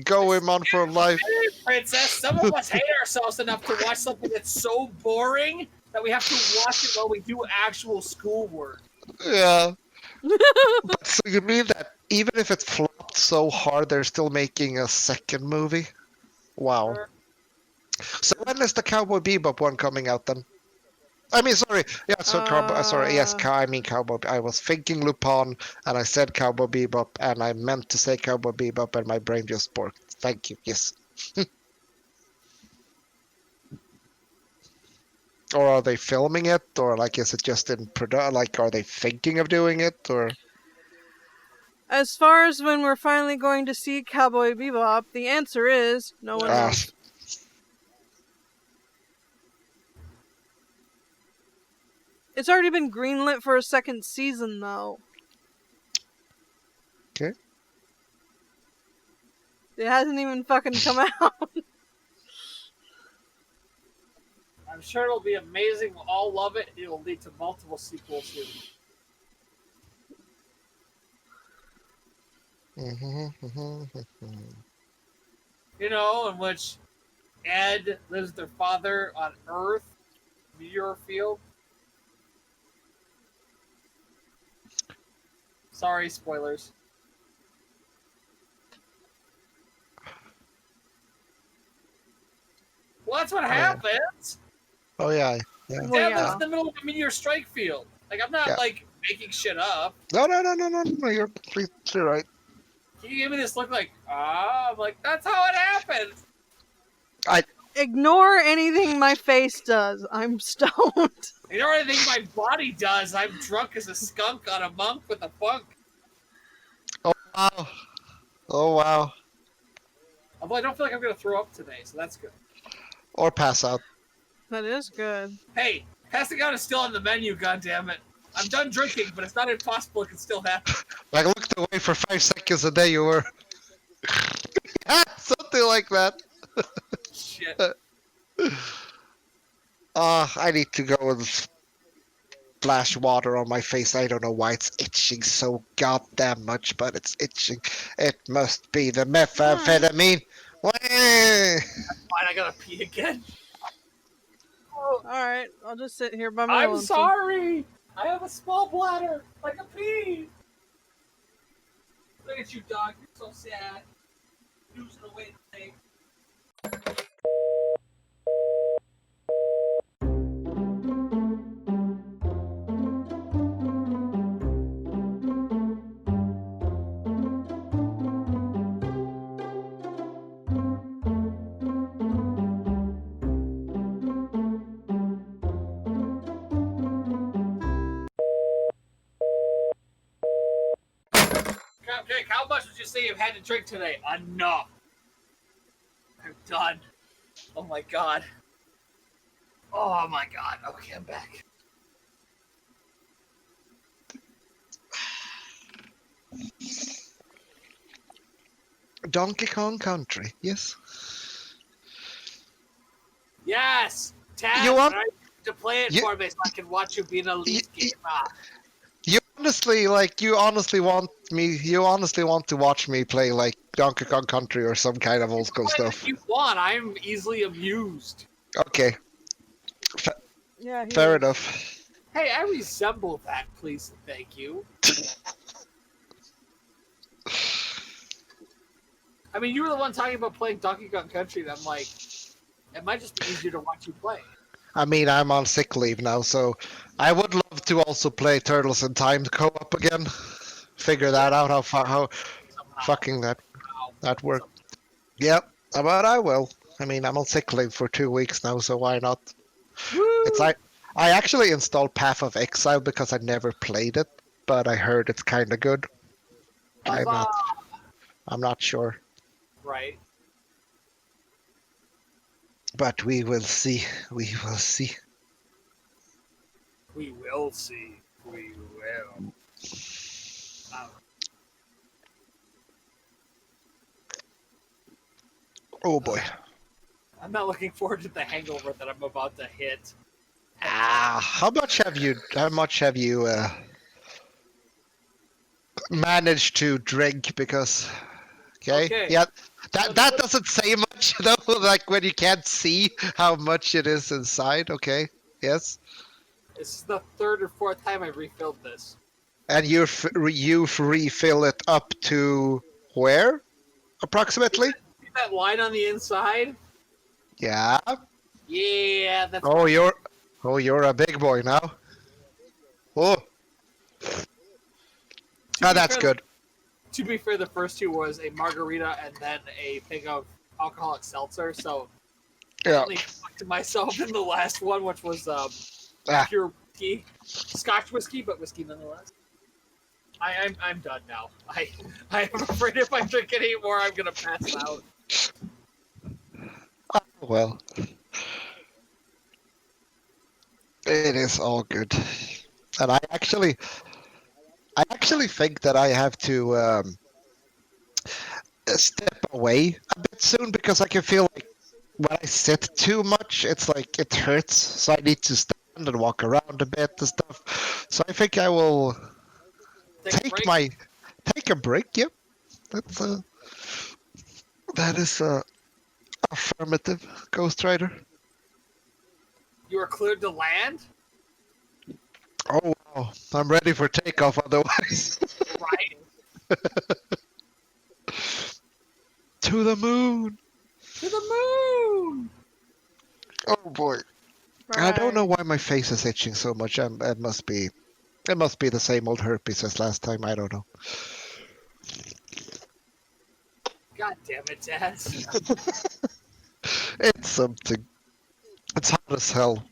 going on for life. Hey, princess, some of us hate ourselves enough to watch something that's so boring that we have to watch it while we do actual schoolwork. Yeah. But so you mean that even if it flopped so hard, they're still making a second movie? Wow. So when is the Cowboy Bebop one coming out then? I mean, sorry. Yeah, so sorry. Yes, I mean Cowboy. I was thinking Lupin, and I said Cowboy Bebop, and I meant to say Cowboy Bebop, and my brain just borked. Thank you. Yes. Or are they filming it, or like is it just in production? Like, are they thinking of doing it, or? As far as when we're finally going to see Cowboy Bebop, the answer is no one knows. It's already been greenlit for a second season, though. Okay. It hasn't even fucking come out. I'm sure it'll be amazing. We'll all love it. It will lead to multiple sequels soon. You know, in which Ed lives with their father on Earth, meteor field. Sorry, spoilers. Well, that's what happens. Oh yeah. Well, Dad yeah. lives in the middle of a meteor strike field. Like, I'm not, like, making shit up. No, you're completely right. You gave me this look like, I'm like, that's how it happens. Ignore anything my face does. I'm stoned. You know anything my body does? I'm drunk as a skunk on a monk with a funk. Oh wow. Although I don't feel like I'm going to throw up today, so that's good. Or pass out. That is good. Hey, passing out is still on the menu, goddammit. I'm done drinking, but it's not impossible it can still happen. Like, looked away for 5 seconds and there you were. Something like that. Shit. I need to go and splash water on my face. I don't know why it's itching so goddamn much, but it's itching. It must be the methamphetamine. Fine, I gotta pee again. Alright, I'll just sit here by my I'm lonesome. sorry! I have a small bladder, like a pea! Look at you, dog. You're so sad. Losing away today. you say you've had to drink today? Enough. I'm done. Oh my god. Oh my god. Okay, I'm back. Donkey Kong Country, yes. Yes! Tazz, You want- right? To play it you- for me so I can watch you be an elite you- gamer. You honestly want to watch me play like Donkey Kong Country or some kind of old school Play stuff. if you want. I'm easily amused. Okay, Yeah, he fair is. enough. Hey, I resemble that, please and thank you. I mean, you were the one talking about playing Donkey Kong Country, and I'm like, it might just be easier to watch you play. I mean, I'm on sick leave now, so I would love to also play Turtles in Time co-op again. Figure that out, how Somehow. fucking that Somehow. worked. Yep, but I will. I mean, I'm on sick leave for 2 weeks now, so why not? Woo! It's like I actually installed Path of Exile because I never played it, but I heard it's kind of good. Huzzah! I'm not sure, Right. but we will see. We will see. We will see. We will. Oh boy. I'm not looking forward to the hangover that I'm about to hit. How much have you managed to drink? Because Okay. yeah, that doesn't say much though. Like when you can't see how much it is inside. Okay, yes, This is the third or fourth time I've refilled this. and you refill it up to where approximately? See that line on the inside? Yeah. Yeah, that's Oh, you're a big boy now. Oh, that's good. To be fair, the first two was a margarita and then a thing of alcoholic seltzer. So I Yeah. only talked to myself in the last one, which was Ah. pure whiskey, Scotch whiskey, but whiskey nonetheless. I'm done now. I'm afraid if I drink any more, I'm gonna pass out. Well, it is all good, and I actually think that I have to step away a bit soon because I can feel like when I sit too much, it's like it hurts. So I need to stand and walk around a bit and stuff. So I think I will Take a break. take a break. Yep, that is affirmative, Ghost Rider. You are cleared to land, Oh wow, I'm ready for takeoff. Otherwise, right? to the moon. To the moon. Oh boy. I don't know why my face is itching so much. It must be the same old herpes as last time. I don't know. God damn it, Tazz. It's something. It's hot as hell.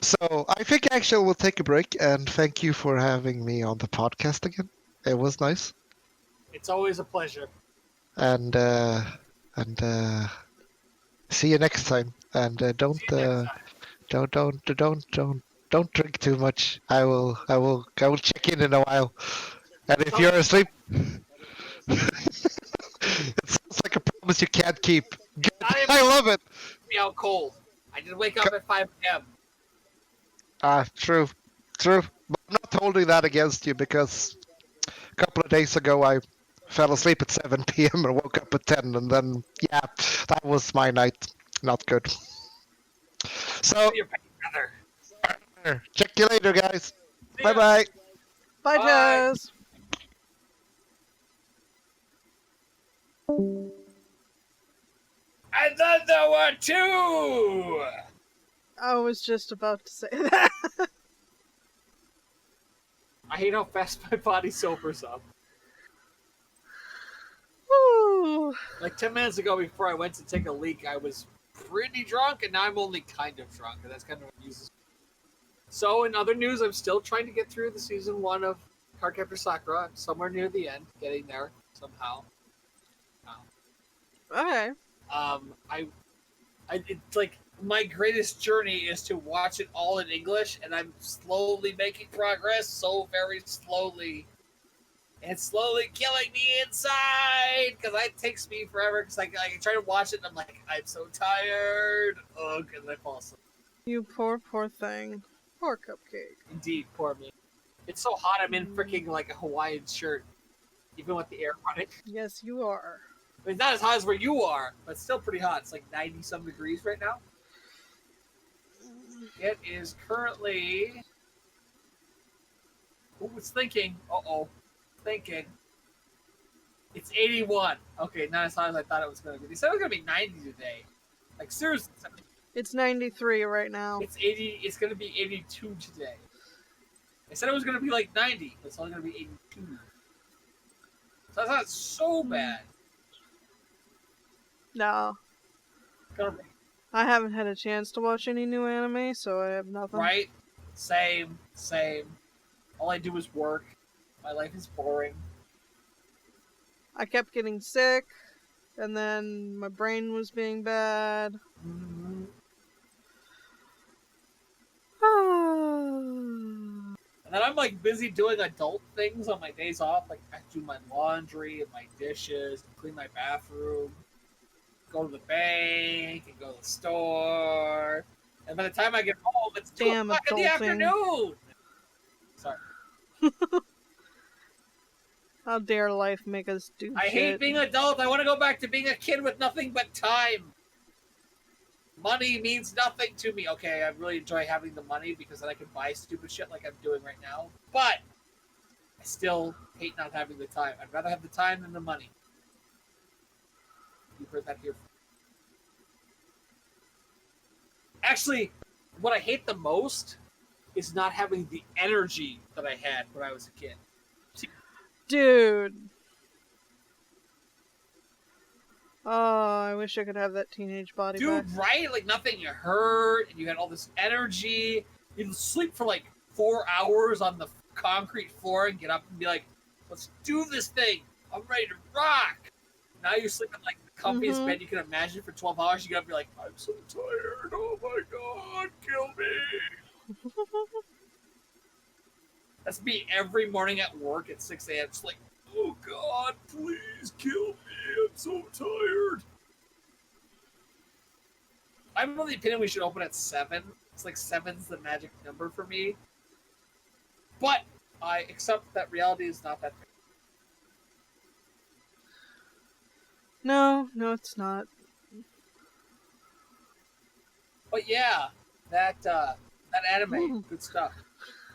So I think actually we'll take a break and thank you for having me on the podcast again. It was nice. It's always a pleasure. And see you next time. And don't See you next time. don't drink too much. I will check in a while. And if you're asleep, it sounds like a promise you can't keep. Good. Not even I love it. me out cold. I did wake up at 5 p.m. True. But I'm not holding that against you because a couple of days ago I fell asleep at 7 p.m. and woke up at 10, and then yeah, that was my night. Not good. So Your brother. check you later, guys. See ya. Bye bye. Bye, Bye. Tazz. And then there were two. I was just about to say that. I hate how fast my body sobers up. Woo. Like 10 minutes ago, before I went to take a leak, I was pretty drunk, and now I'm only kind of drunk, and that's kind of what uses. So, in other news, I'm still trying to get through the season 1 of Cardcaptor Sakura. I'm somewhere near the end, getting there somehow. Okay. It's like my greatest journey is to watch it all in English, and I'm slowly making progress, so very slowly. It's slowly killing me inside because it takes me forever. Because I try to watch it and I'm like, I'm so tired. Ugh, and I fall asleep. You poor thing. Poor Cupcake. Indeed, poor me. It's so hot. I'm in freaking like a Hawaiian shirt, even with the air running. Yes, you are. I mean, it's not as hot as where you are, but it's still pretty hot. It's like 90 some degrees right now. It is currently. Who was thinking? Thinking. It's 81. Okay, not as hot as I thought it was going to be. They said it was going to be 90 today. Like, seriously. It's 93 right now. It's 80. It's going to be 82 today. They said it was going to be like 90, but it's only going to be 82. So that's not so bad. No. Gonna, I haven't had a chance to watch any new anime, so I have nothing. right? Same. All I do is work. My life is boring. I kept getting sick, and then my brain was being bad. Mm-hmm. And then I'm like busy doing adult things on my days off. Like I do my laundry and my dishes, and clean my bathroom, go to the bank, and go to the store. And by the time I get home, it's 2 o'clock in the afternoon. Sorry. How dare life make us do I shit. hate being an adult. I want to go back to being a kid with nothing but time. Money means nothing to me. Okay, I really enjoy having the money because then I can buy stupid shit like I'm doing right now. But I still hate not having the time. I'd rather have the time than the money. You've heard that here. Actually, what I hate the most is not having the energy that I had when I was a kid. Dude. Oh, I wish I could have that teenage body back. Dude, right? Like nothing you hurt, and you had all this energy. You'd sleep for like 4 hours on the concrete floor and get up and be like, let's do this thing. I'm ready to rock. Now you sleep in like the comfiest bed you can imagine for 12 hours. You get up and be like, I'm so tired. Oh my god, kill me. That's me every morning at work at 6 a.m. It's like, oh god, please kill me. I'm so tired. I'm of the opinion we should open at 7. It's like 7's the magic number for me. But I accept that reality is not that big. No, it's not. But yeah, that anime, good stuff.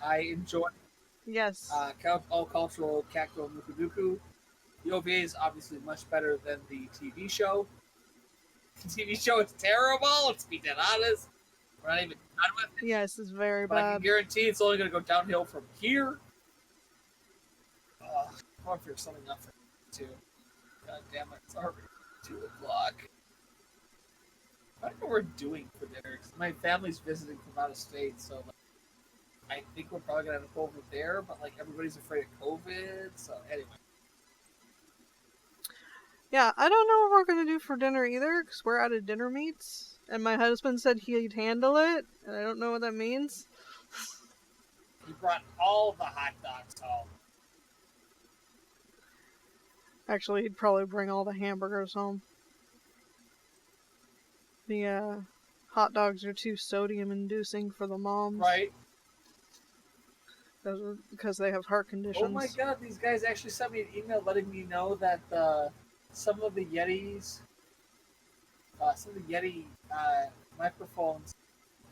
I enjoy Yes. all cultural Kakko Mukuduku. The OVA is obviously much better than the TV show. The TV show is terrible, let's be dead honest. We're not even done with it. Yes, it's very But I bad. can guarantee it's only going to go downhill from here. I want to figure something out for too. God damn it, it's already 2 o'clock. I don't know what we're doing for dinner, because my family's visiting from out of state, so like, I think we're probably going to go over there, but like everybody's afraid of COVID, so anyway. Yeah, I don't know what we're gonna do for dinner either, because we're out of dinner meats. And my husband said he'd handle it, and I don't know what that means. He brought all the hot dogs home. Actually, he'd probably bring all the hamburgers home. The hot dogs are too sodium-inducing for the moms. Right. Because they have heart conditions. Oh my god, these guys actually sent me an email letting me know that some of the Yetis, microphones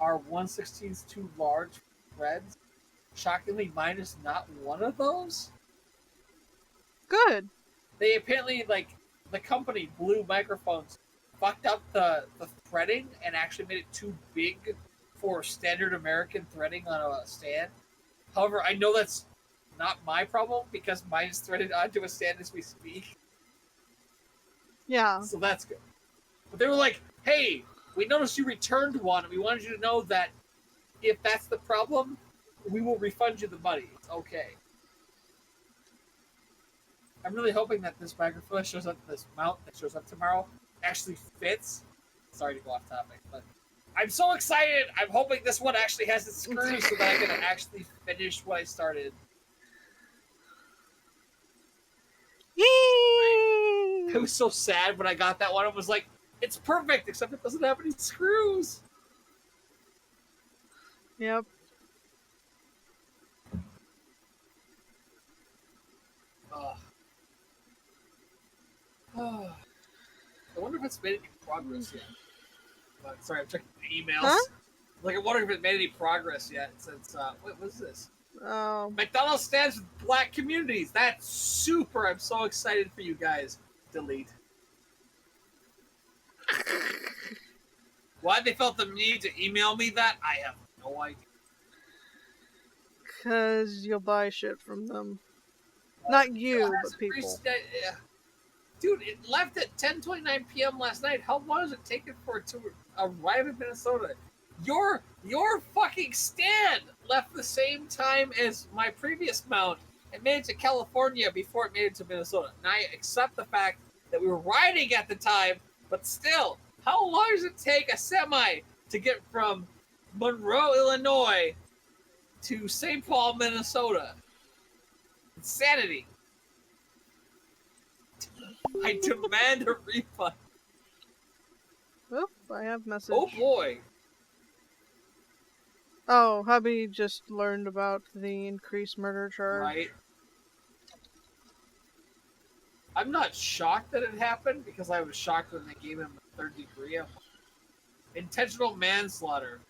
are 1/16 too large for threads. Shockingly, mine is not one of those. Good. They apparently, like, the company, Blue Microphones, fucked up the threading and actually made it too big for standard American threading on a stand. However, I know that's not my problem because mine is threaded onto a stand as we speak. Yeah. So that's good. But they were like, hey, we noticed you returned one, and we wanted you to know that if that's the problem, we will refund you the money. It's okay. I'm really hoping that this microphone shows up, this mount that shows up tomorrow, actually fits. Sorry to go off topic, but I'm so excited. I'm hoping this one actually has its screws so that I can actually finish what I started. Yee! I was so sad when I got that one. I was like, it's perfect, except it doesn't have any screws. Yep. I wonder if it's made any progress yet. But, sorry, I'm checking the emails. Huh? Like, I wonder if it made any progress yet since, wait, what is this? Oh. McDonald's stands with black communities. That's super. I'm so excited for you guys. Delete. Why they felt the need to email me that, I have no idea. 'Cause you'll buy shit from them. Not you, but people. Dude, it left at 10:29 p.m. last night. How long does it take it for it to arrive in Minnesota? Your fucking stand left the same time as my previous mount and made it to California before it made it to Minnesota. And I accept the fact that we were riding at the time, but still, how long does it take a semi to get from Monroe, Illinois to St. Paul, Minnesota? Insanity. I demand a refund. Oop, I have message. Oh boy. Oh, hubby just learned about the increased murder charge. Right. I'm not shocked that it happened because I was shocked when they gave him a third degree. Intentional manslaughter.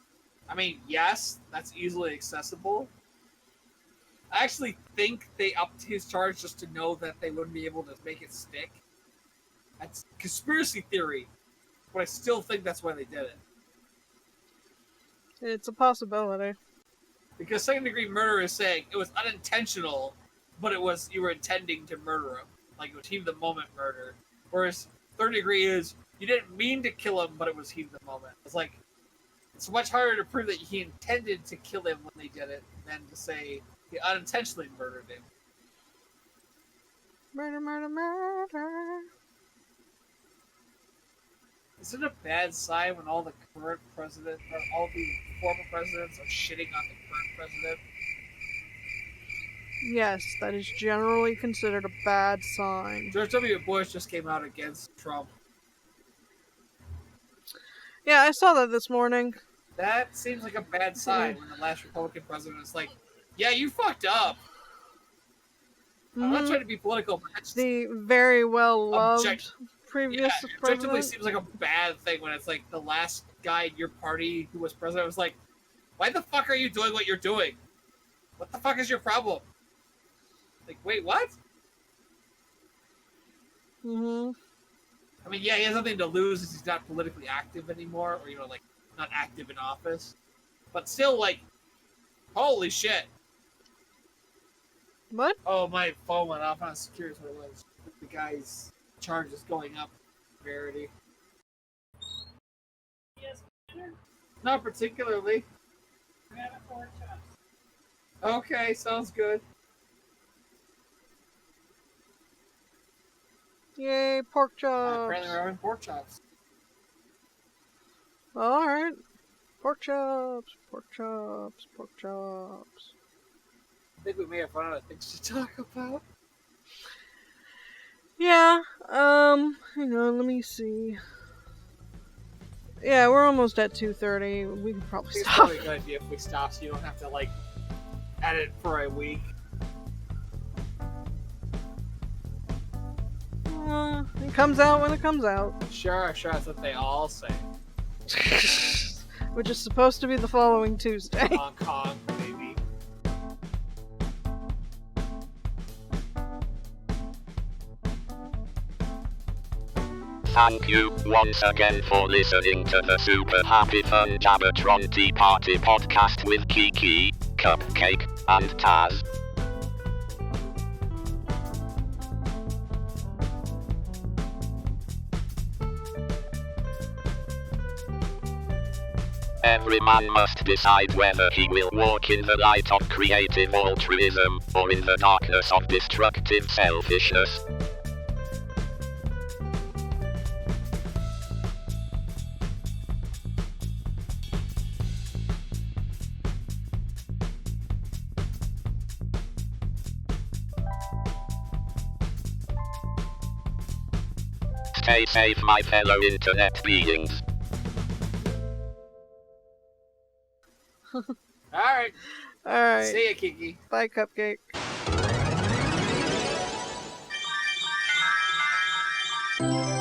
I mean, yes, that's easily accessible. I actually think they upped his charge just to know that they wouldn't be able to make it stick. That's conspiracy theory, but I still think that's why they did it. It's a possibility. Because second-degree murder is saying it was unintentional, but it was you were intending to murder him, like it was heat of the moment murder. Whereas third degree is you didn't mean to kill him, but it was heat of the moment. It's like it's much harder to prove that he intended to kill him when they did it than to say he unintentionally murdered him. Murder, murder, murder. Is it a bad sign when all the current president, or all the former presidents are shitting on the current president? Yes, that is generally considered a bad sign. George W. Bush just came out against Trump. Yeah, I saw that this morning. That seems like a bad sign when the last Republican president is like, yeah, you fucked up. I'm not trying to be political, but that's The very well loved previous objectively president. seems like a bad thing when it's like the last guy in your party who was president was like, why the fuck are you doing what you're doing? What the fuck is your problem? Like, wait, what? Mm-hmm. I mean, yeah, he has nothing to lose as he's not politically active anymore, or, you know, like, not active in office. But still, like, holy shit. What? Oh, my phone went off. I was curious what it was. The guy's charge is going up. Severity. Not particularly. Okay, sounds good. Yay, pork Apparently chops. we're having pork chops. Alright. Pork chops, pork chops, pork chops. I think we may have run out of things to talk about. Yeah, hang on, let me see. Yeah, we're almost at 2:30. We can probably It's stop. probably a good idea if we stop so you don't have to, like, edit for a week. It comes out when it comes out. Sure, that's what they all say. Which is supposed to be the following Tuesday. Hong Kong, baby. Thank you once again for listening to the Super Happy Fun Jabbertron Tea Party podcast with Kiki, Cupcake, and Tazz. Every man must decide whether he will walk in the light of creative altruism, or in the darkness of destructive selfishness. Stay safe, my fellow internet beings. Alright. Alright. See ya, Kiki. Bye, Cupcake. Thank you.